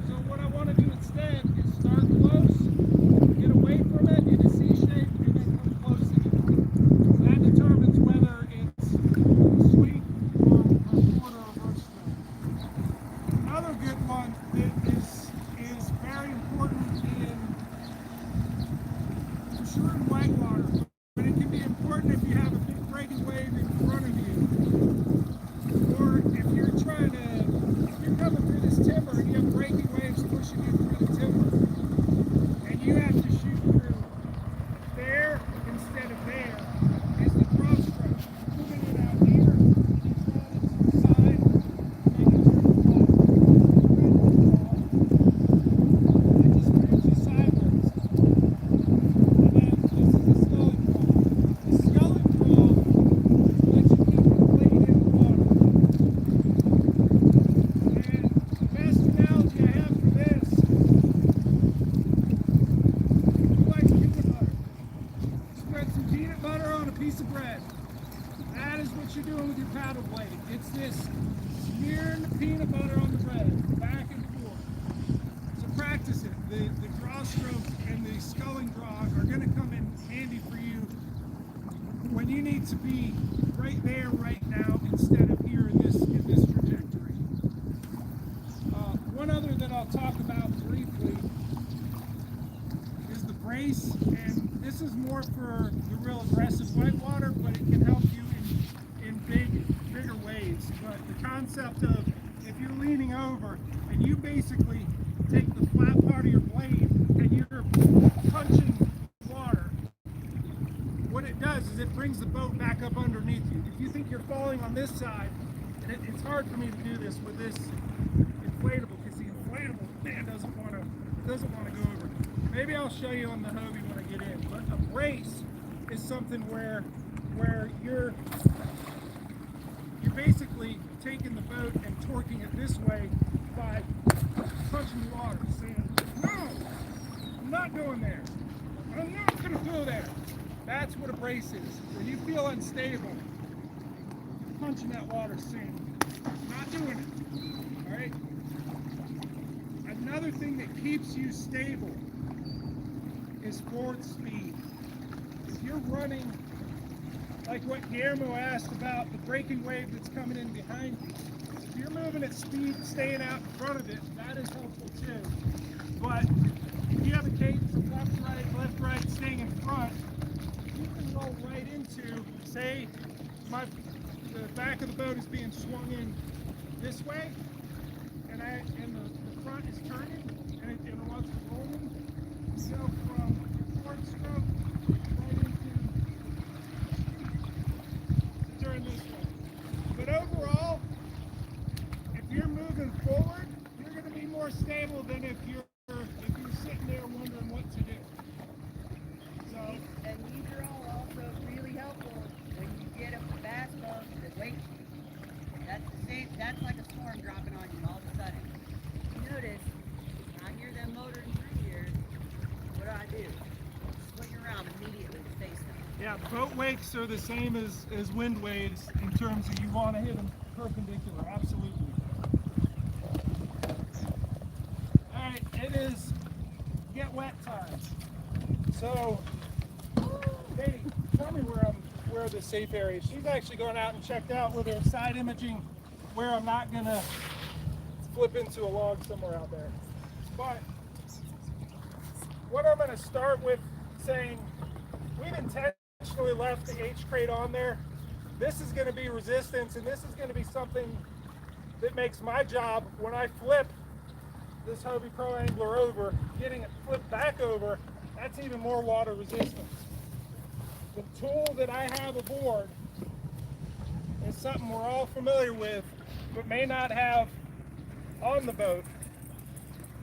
So what I want to do instead is start close, get away from it in a C shape, and then come close again. So that determines That is what you're doing with your paddle blade. It's this smearing the peanut butter on the bread, back and forth. So practice it. The draw stroke and the sculling draw are going to come in handy for you when you need to be right there, right now, instead of here in this trajectory. One other that I'll talk about briefly is the brace, and this is more for the real aggressive whitewater, but it can help you in bigger waves. But the concept of if you're leaning over and you basically take the flat part of your blade and you're punching water, what it does is it brings the boat back up underneath you. If you think you're falling on this side, and it's hard for me to do this with this inflatable because the inflatable man doesn't want to go over. Maybe I'll show you on the Hobie when I get in. But a brace is something where you're basically taking the boat and torquing it this way by punching the water, saying, no, I'm not going there. I'm not going to go there. That's what a brace is. When you feel unstable, punching that water, saying, not doing it. All right? Another thing that keeps you stable is forward speed. If you're running, like what Guillermo asked about the breaking wave that's coming in behind you, if you're moving at speed, staying out in front of it, that is helpful too. But if you have a cadence of left, right, staying in front, you can roll right into, say, the back of the boat is being swung in this way, and the front is turning, and it wants to roll in. So from forward stroke right into turn this way. But overall, if you're moving forward, you're going to be more stable than if you're sitting there wondering what to do. So, And these are all also really helpful when you get a fast boat that wakes you. That's the same. That's like a storm dropping on you all of a sudden. You notice, I hear them motoring through here. What do? Swing around immediately to face them. yeah, boat wakes are the same as wind waves in terms of you want to hit them perpendicular. Absolutely. All right, it is get wet time. So, Katie, tell me where the safe area is. She's actually gone out and checked out with her side imaging where I'm not gonna flip into a log somewhere out there. But what I'm gonna start with saying, we've intentionally left the H crate on there. This is gonna be resistance, and this is gonna be something that makes my job when I flip this Hobie Pro Angler over, getting it flipped back over, that's even more water resistance. The tool that I have aboard is something we're all familiar with, but may not have on the boat,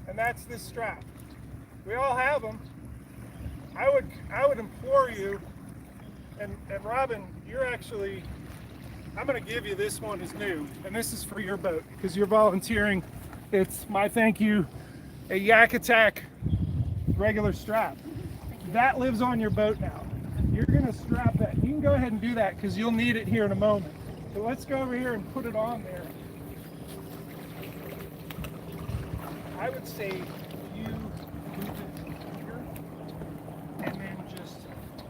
and that's this strap. We all have them. I would implore you, and Robin, you're actually, I'm going to give you this one as new, and this is for your boat because you're volunteering. It's my thank you, a Yak Attack regular strap. That lives on your boat now. You're going to strap that. You can go ahead and do that because you'll need it here in a moment. So let's go over here and put it on there. I would say you move it here and then just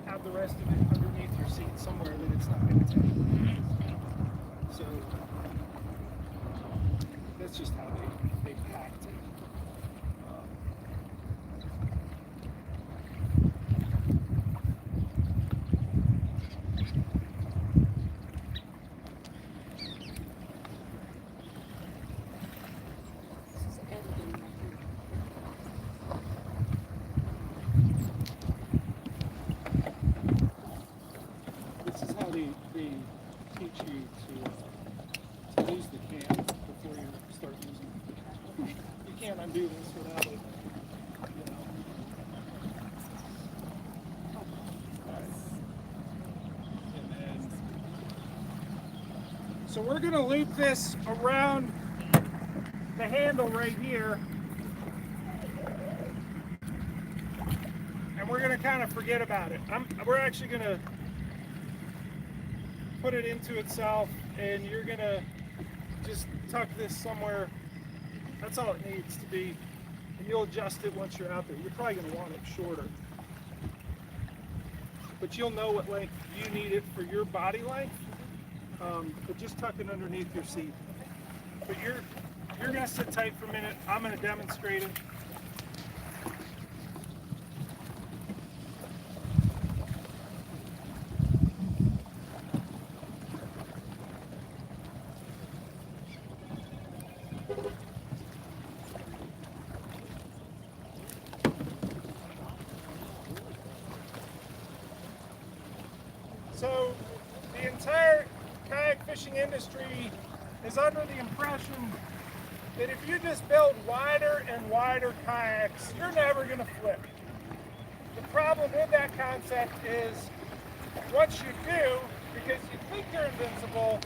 have the rest of it underneath your seat somewhere that it's not going to take. So that's just how they packed it. This is how they teach you to use the cam before you start using it. You can't undo this without it. You know. All right. And then, so we're going to loop this around the handle right here. And we're going to kind of forget about it. We're actually going to put it into itself, and you're gonna just tuck this somewhere. That's all it needs to be, and you'll adjust it once you're out there. You're probably gonna want it shorter, but you'll know what length you need it for your body length. But just tuck it underneath your seat. But you're gonna sit tight for a minute. I'm gonna demonstrate it. So the entire kayak fishing industry is under the impression that if you just build wider and wider kayaks, you're never going to flip. The problem with that concept is once you do, because you think you're invincible,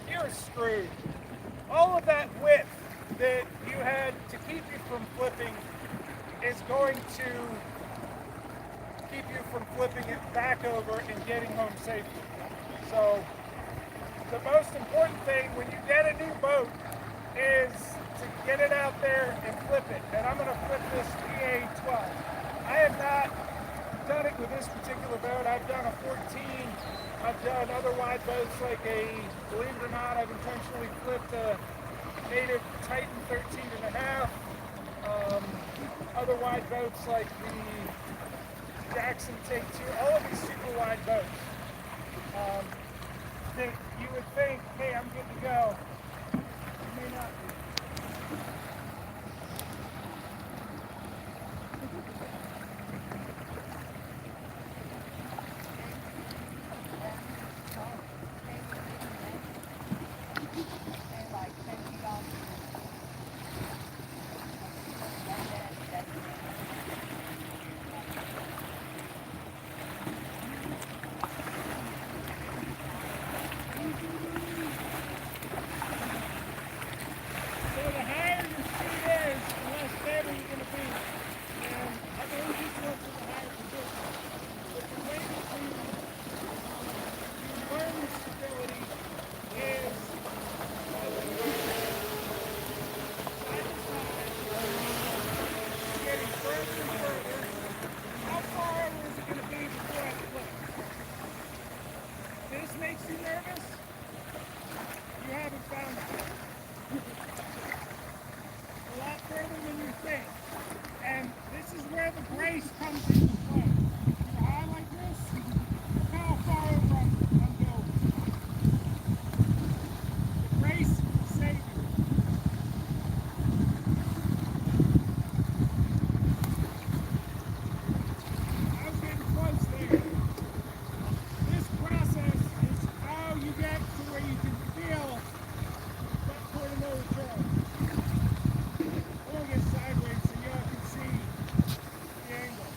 you're screwed. All of that width that you had to keep you from flipping is going to keep you from flipping it back over and getting home safely. So the most important thing when you get a new boat is to get it out there and flip it. And I'm going to flip this EA12. I have not done it with this particular boat. I've done a 14. I've done other wide boats like believe it or not, I've intentionally flipped a native Titan 13.5. Other wide boats like the Jackson Take 2, all of these super wide boats. That you would think, hey, I'm good to go. You may not be. Makes you nervous? You haven't found it. A lot further than you think. And this is where the brace comes into play. You're high like this, look how far over I'm going. The brace will save you. I was getting close there. This process is how you get to where you can feel that point of no return. I'm going to get sideways so y'all can see the angle.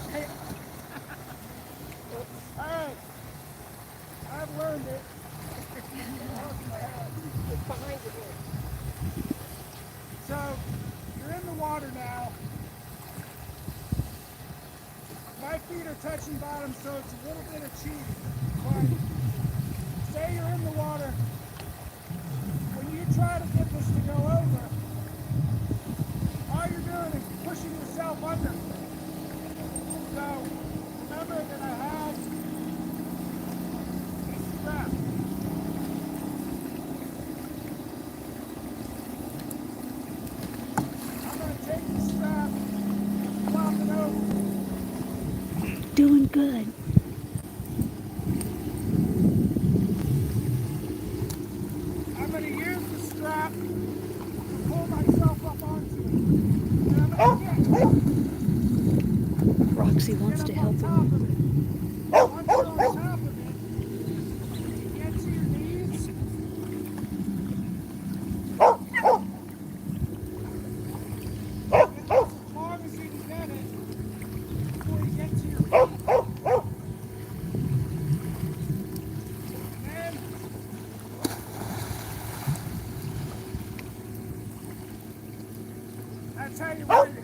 Hey. Alright. I've learned it. So, you're in the water now. My feet are touching bottom, so it's a little bit of cheating. But say you're in the water. When you try to get this to go over, all you're doing is pushing yourself under. So remember that I have this strap. I'm going to take the strap, flop it over. Doing good. I'm going to use the strap to pull myself up onto it. And I'm going to Roxy wants to help him. Once you're on top of it, you get to your knees. As long as you can get it before you get to your feet. And then that's how you ride it.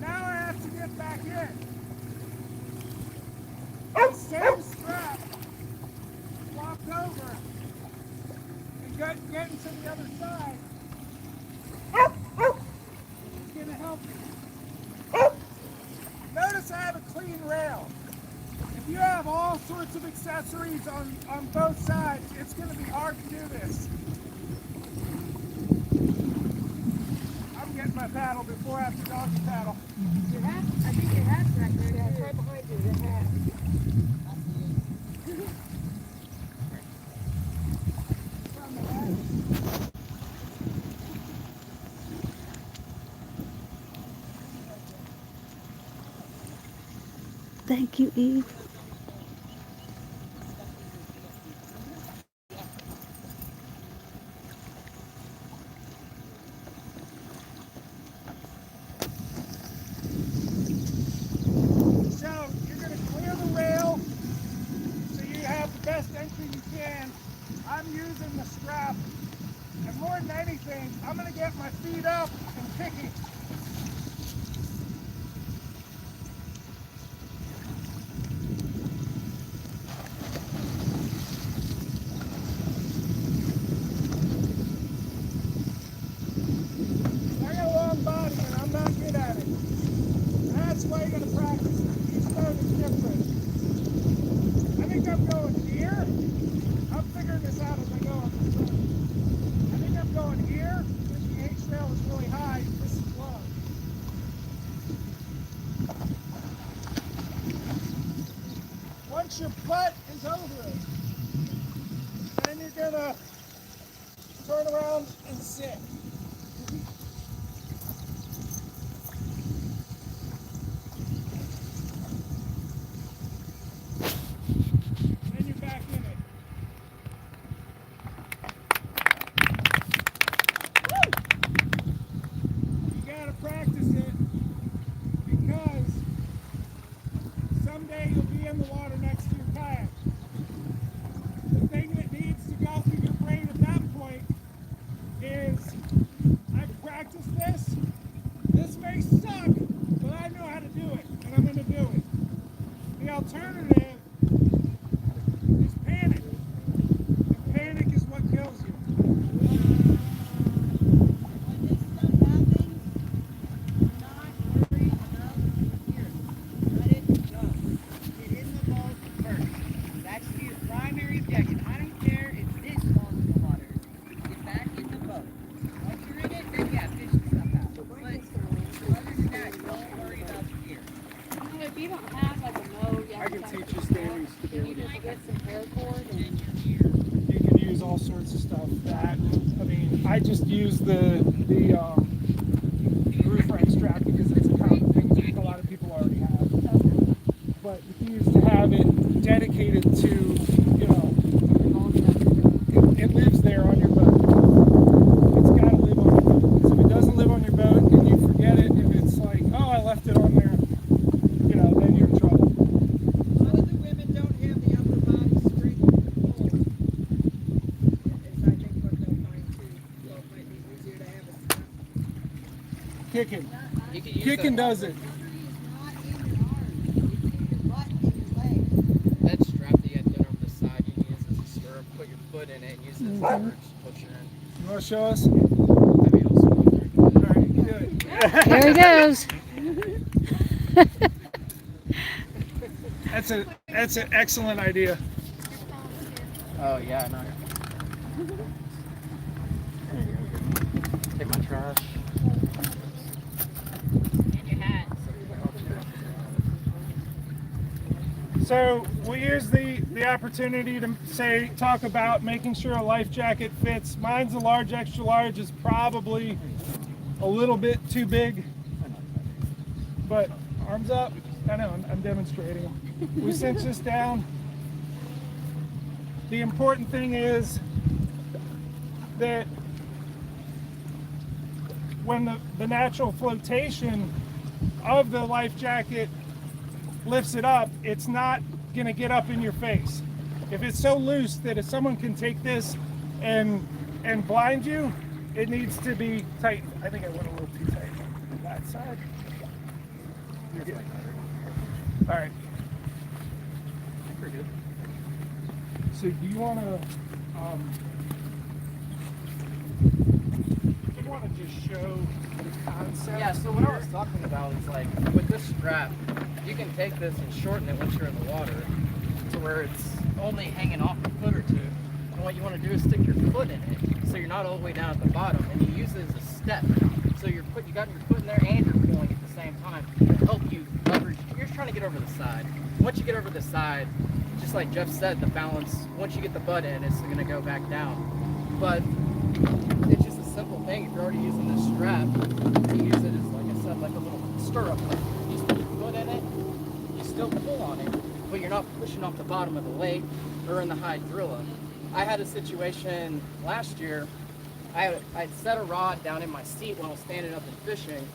Now I have to to have a clean rail. If you have all sorts of accessories on both sides, it's going to be hard to do this. I'm getting my paddle before I have to doggy paddle. Your hat, I think your hat's right there. Yeah, it's right behind you, your hat. Thank you, Eve. So you're going to clear the rail so you have the best entry you can. I'm using the strap, and more than anything, I'm going to get my feet up and kicking. I got a long body and I'm not good at it. That's why you got to practice it. Each boat is different. I think I'm going here. I'm figuring this out as I go on this boat. I think I'm going here because the H rail is really high. This is low. Once your butt is over it, then you're gonna turn around and sit. Then you're back in it. You gotta practice it because someday you'll be in the water next to your kayak. The thing that needs to go through your brain at that point is, I've practiced this. This may suck, but I know how to do it, and I'm gonna do it. The alternative is panic. And panic is what kills you. When this stuff happens, do not worry about fear. Let it go. Get in the boat first. That should be the primary objective. I don't care if this falls in the water. Get back in the boat. Once you're in it, then yeah, fish the stuff out. But other than that, don't worry about the gear. If you don't have like a nose, I can teach you standing you stability. just get some paracord and You can use all sorts of stuff. That, I mean, I just use the roof rack strap because it's a common thing that a lot of people already have. But if you used to have it dedicated to, you know, it lives there on your boat. It's got to live on your boat. So if it doesn't live on your boat and you forget it, and it's like, oh, I left it on there, you know, then you're in trouble. A lot of the women don't have the upper body strength to pull. Is I think what they'll find too. So it might be easier to have it. Kicking. You can use Kicking the does it. Not in your arms. It's in your butt and your legs. that strap that you had done over the side. You can use as a stirrup. Put your foot in it and use it as leverage. Push her in. You want to show us? That'd be also very good. All right, good. There he goes. That's an excellent idea. Oh yeah, no. Take my trash. And your hat. So we use the opportunity to talk about making sure a life jacket fits. Mine's a large, extra large. Is probably a little bit too big, but arms up. I know, I'm demonstrating. We cinch this down. The important thing is that when the natural flotation of the life jacket lifts it up, it's not going to get up in your face. If it's so loose that if someone can take this and blind you, it needs to be tight. I think I went a little too tight on that side. You're good. All right. Pretty good. So do you want to just show the concept? Yeah, so what I was talking about is like with this strap, you can take this and shorten it once you're in the water to where it's only hanging off a foot or two. And what you want to do is stick your foot in it so you're not all the way down at the bottom, and you use it as a step. So you got your foot in there and you're pulling at the same time to help you leverage. You're trying to get over the side. Once you get over the side, just like Jeff said, the balance, once you get the butt in, it's going to go back down. But it's just a simple thing. If you're already using this strap, you use it as, like I said, like a little stirrup. You just put your foot in it, you still pull on it, but you're not pushing off the bottom of the lake or in the hydrilla. I had a situation last year. I'd set a rod down in my seat when I was standing up and fishing.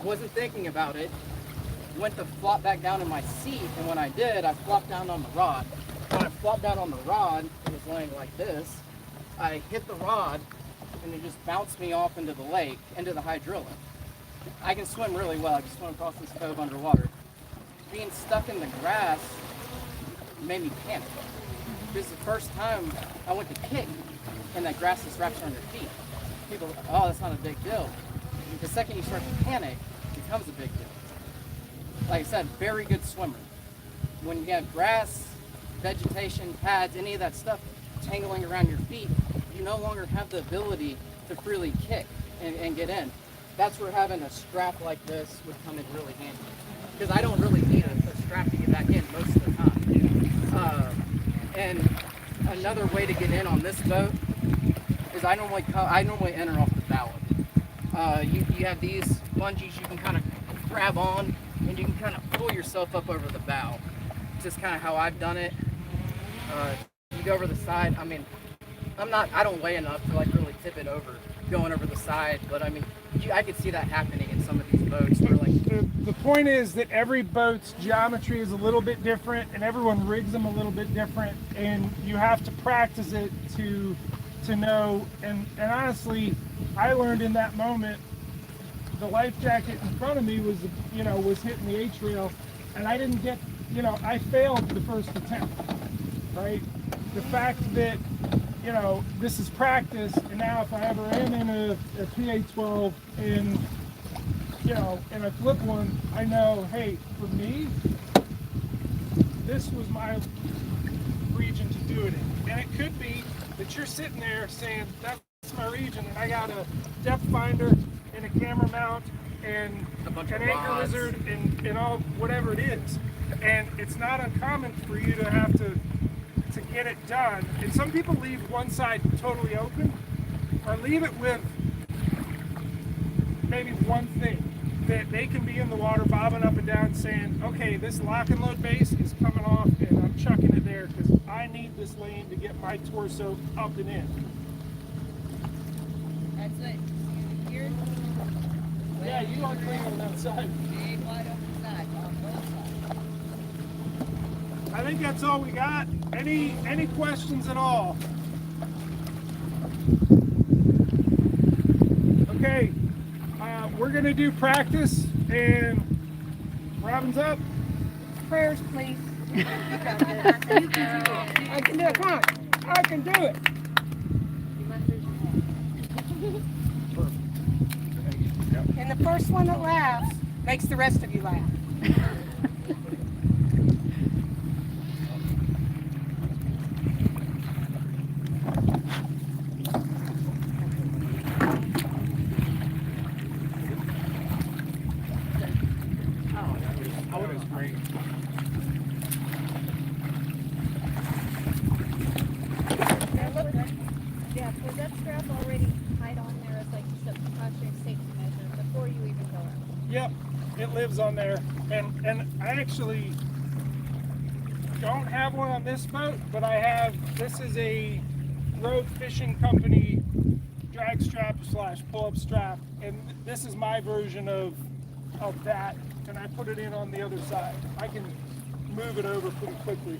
Wasn't thinking about it. Went to flop back down in my seat, and when I did, I flopped down on the rod. When I flopped down on the rod, it was laying like this. I hit the rod, and it just bounced me off into the lake, into the hydrilla. I can swim really well. I can swim across this cove underwater. Being stuck in the grass made me panic. This is the first time I went to kick, and that grass just wraps around your feet. People, oh, that's not a big deal. The second you start to panic, it becomes a big deal. Like I said, very good swimmer. When you have grass, vegetation, pads, any of that stuff tangling around your feet, you no longer have the ability to freely kick and get in. That's where having a strap like this would come in really handy. Because I don't really need a strap to get back in most of the time. And another way to get in on this boat is I normally enter off the bow. You have these bungees you can kind of grab on, and you can kind of pull yourself up over the bow. It's just kind of how I've done it. You go over the side. I mean, I don't weigh enough to like really tip it over, going over the side. But I mean, I could see that happening in some of these boats. Where like the point is that every boat's geometry is a little bit different, and everyone rigs them a little bit different, and you have to practice it to know. And honestly, I learned in that moment. The life jacket in front of me was hitting the H rail, and I didn't get, I failed the first attempt, right? The fact that, this is practice, and now if I ever am in a PA-12 and I flip one, I know, hey, for me, this was my region to do it in. And it could be that you're sitting there saying, that's my region, and I got a depth finder and a camera mount and an anchor lizard and all whatever it is, and it's not uncommon for you to have to get it done. And some people leave one side totally open, or leave it with maybe one thing that they can be in the water bobbing up and down saying, okay, this lock and load base is coming off and I'm chucking it there because I need this lane to get my torso up and in. That's it. Here. Yeah, you are clean on that side. Big wide open side on both sides. I think that's all we got. Any questions at all? Okay, we're gonna do practice, and Robin's up. Prayers, please. I can do it. Come on, I can do it. And the first one that laughs makes the rest of you laugh. Yeah, was that strap already tied on there as like a precautionary safety measure before you even go out? Yep, it lives on there, and I actually don't have one on this boat, but I have. This is a Road Fishing Company drag strap / pull-up strap, and this is my version of that, and I put it in on the other side. I can move it over pretty quickly.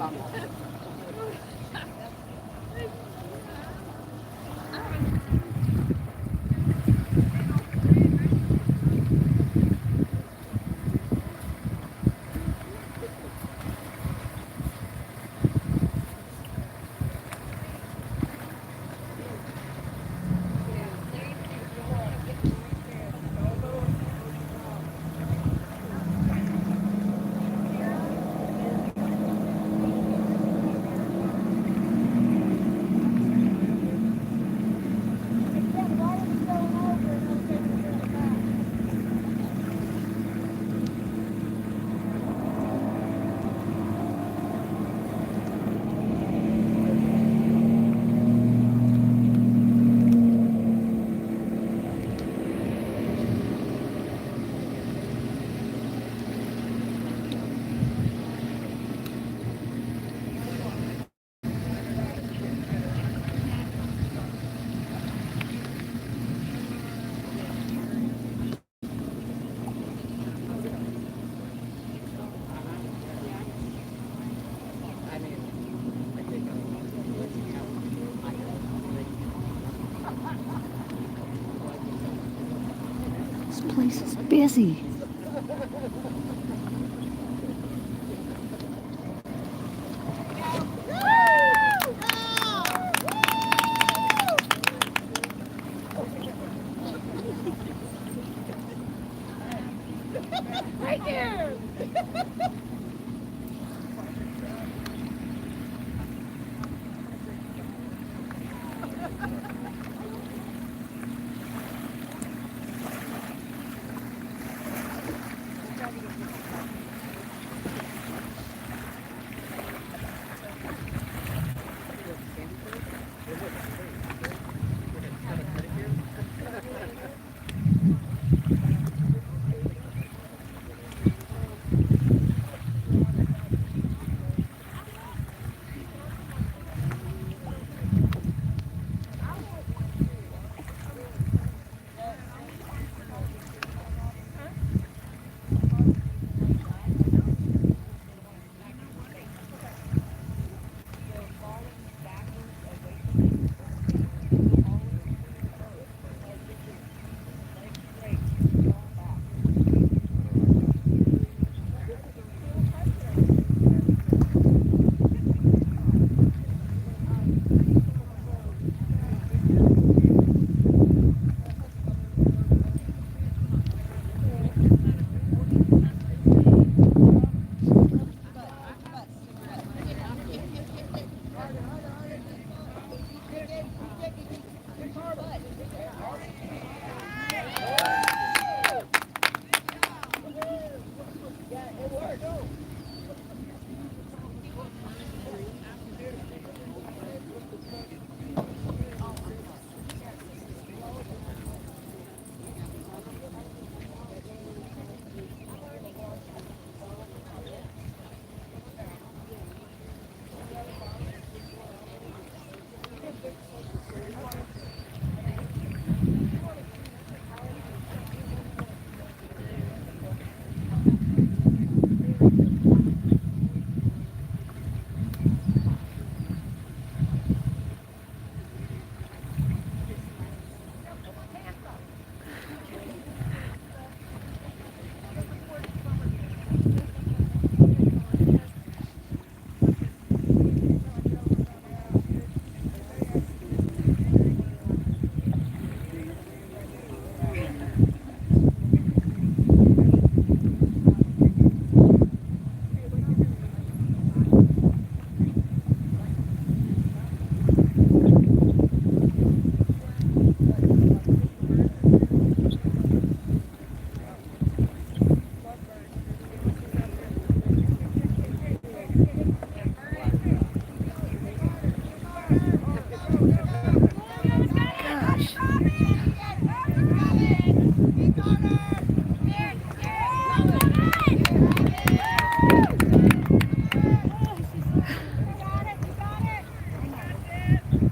This place is busy. Right there.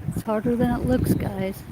It's harder than it looks, guys.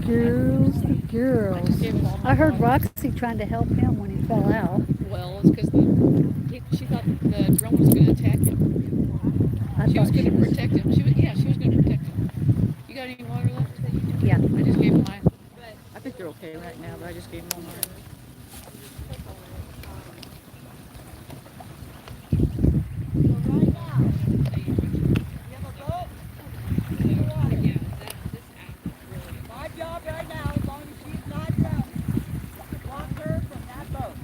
Girls, the girls. I heard Roxy trying to help him when he fell out. Well, it's because she thought the drone was going to attack him. I She was thought going she to was. protect him. She was going to protect him. You got any water left? Yeah. I just gave him mine. I think they're okay right now, but I just gave them all mine. My job right now, as long as she's not drowning, is to block her from that boat.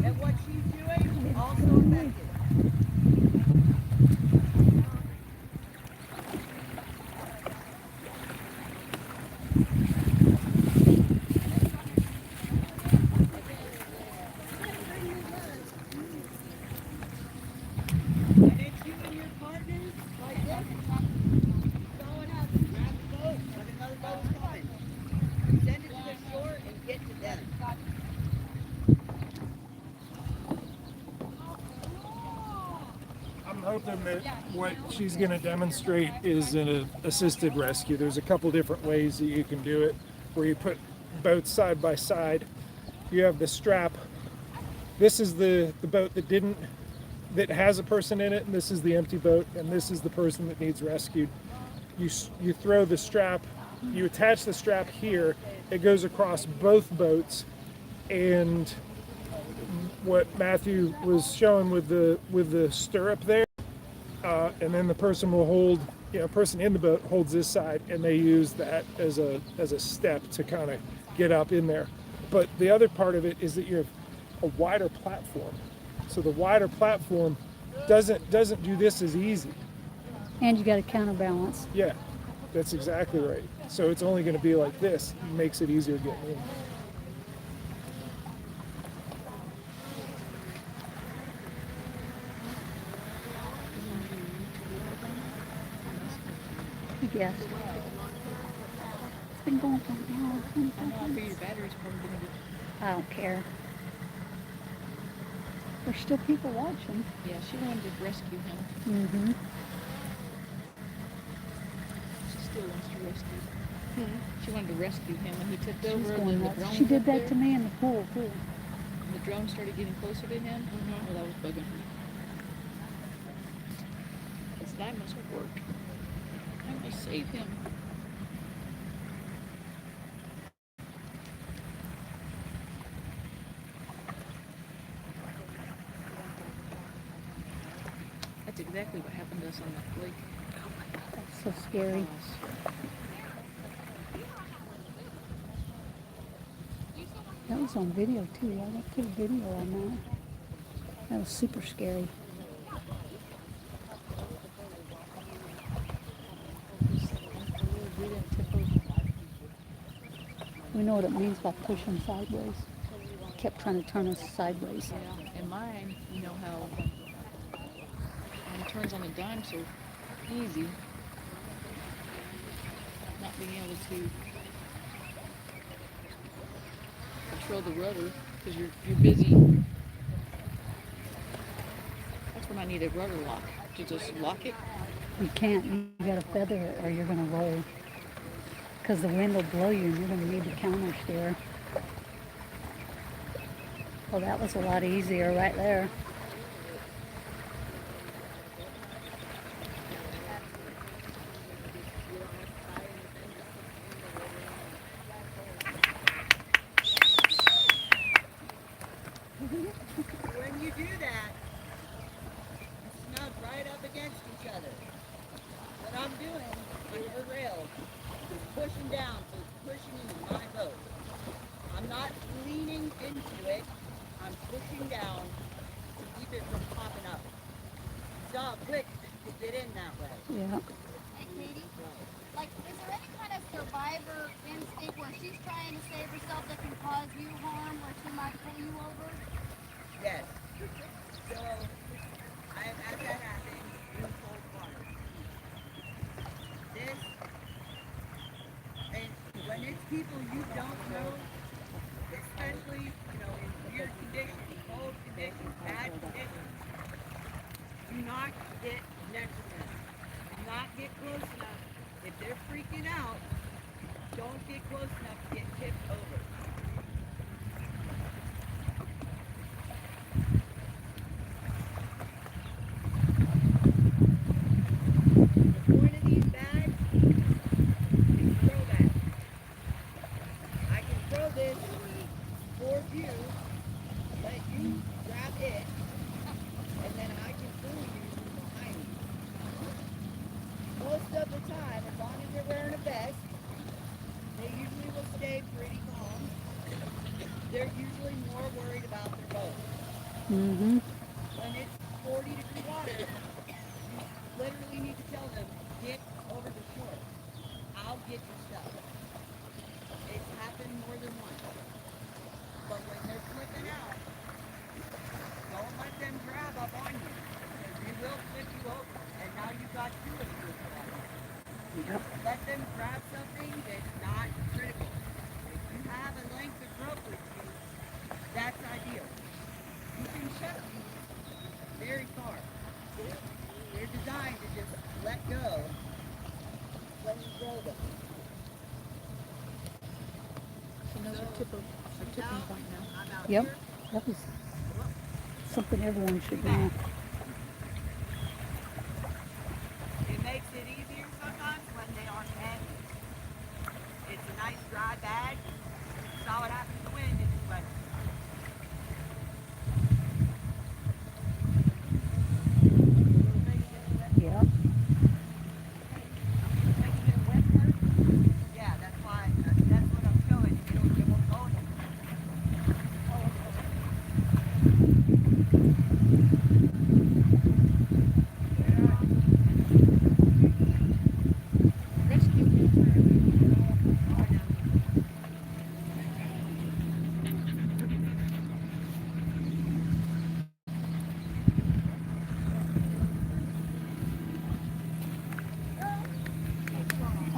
And what she's doing also effective. And it's you and your partners like this. Going up, grab the boat when another boat is coming. Send it to the shore and get to them. I'm hoping that what she's going to demonstrate is an assisted rescue. There's a couple different ways that you can do it, where you put boats side by side. You have the strap. This is the boat that has a person in it, and this is the empty boat, and this is the person that needs rescued. You throw the strap, you attach the strap here. It goes across both boats, and what Matthew was showing with the stirrup there, and then the person will hold, person in the boat holds this side, and they use that as a step to kind of get up in there. But the other part of it is that you have a wider platform, so the wider platform doesn't do this as easy. And you got to counterbalance. Yeah, that's exactly right. So it's only going to be like this. It makes it easier getting in. Yes. It's been going for an hour. Your battery's probably going to be... I don't care. There's still people watching. Yeah, she wanted to rescue him. Mm-hmm. She still wants to rescue him. She wanted to rescue him, and he tipped over. She's And going the nuts. drone She was did up that there, to me in the pool too. and the drone started getting closer to him. Oh, that was bugging her. That must have worked. I'm going to save him. That's exactly what happened to us on that lake. That's so scary. That was on video too. I put a video on that. That was super scary. We know what it means by pushing sideways. Kept trying to turn us sideways. Yeah, and mine, you know how it turns on a dime so easy. Not being able to control the rudder because you're busy. That's when I need a rudder lock to just lock it. You can't. You got to feather it or you're going to roll. Because the wind will blow you and you're going to need to counter steer. Well, that was a lot easier right there. When you do that, you snug right up against each other. What I'm doing on your rail is pushing down, so it's pushing into my boat. I'm not leaning into it, I'm pushing down to keep it from popping up. So I'll click to get in that way. Yeah. Hey, Katie, like, is there any kind of survivor instinct where she's trying to save herself that can cause you harm, where she might pull you over? Yes. So, I've had that happen in cold water. This, and when it's people you don't know, especially, in weird conditions, cold conditions, bad conditions, do not get next to them. Do not get close enough. If they're freaking out, don't get close enough to get tipped over. The point of these bags is throw bags. I can throw this towards you, let you grab it, and then I can pull you behind me. Most of the time, as long as they're wearing a vest, they usually will stay pretty calm. They're usually more worried about their boat. Mm-hmm. When it's 40-degree water, you literally need to tell them, get over the shore. I'll get your stuff. It's happened more than once. But when they're flipping out, don't let them grab up on you. Because they will flip you over. And now you've got two of you. Yep. Let them grab something that's not critical. If you have a length of rope with you, that's ideal. You can shut these very far. They're designed to just let go when you throw them. She knows her tipping point now. I'm out Yep. here. That was something everyone should know. It makes it easier sometimes when they aren't heavy. It's a nice dry bag. You saw what happened to the wind, it's wet. Yep. Yeah, that's why. That's what I'm showing. It will go.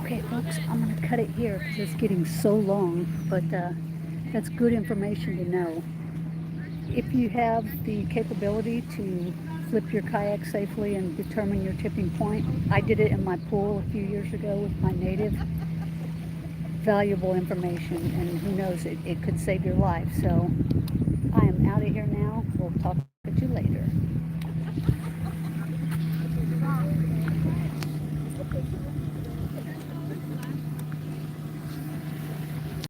Okay, folks, I'm going to cut it here because it's getting so long, but that's good information to know. If you have the capability to flip your kayak safely and determine your tipping point, I did it in my pool a few years ago with my native. Valuable information, and who knows, it could save your life. So I am out of here now. We'll talk to you later.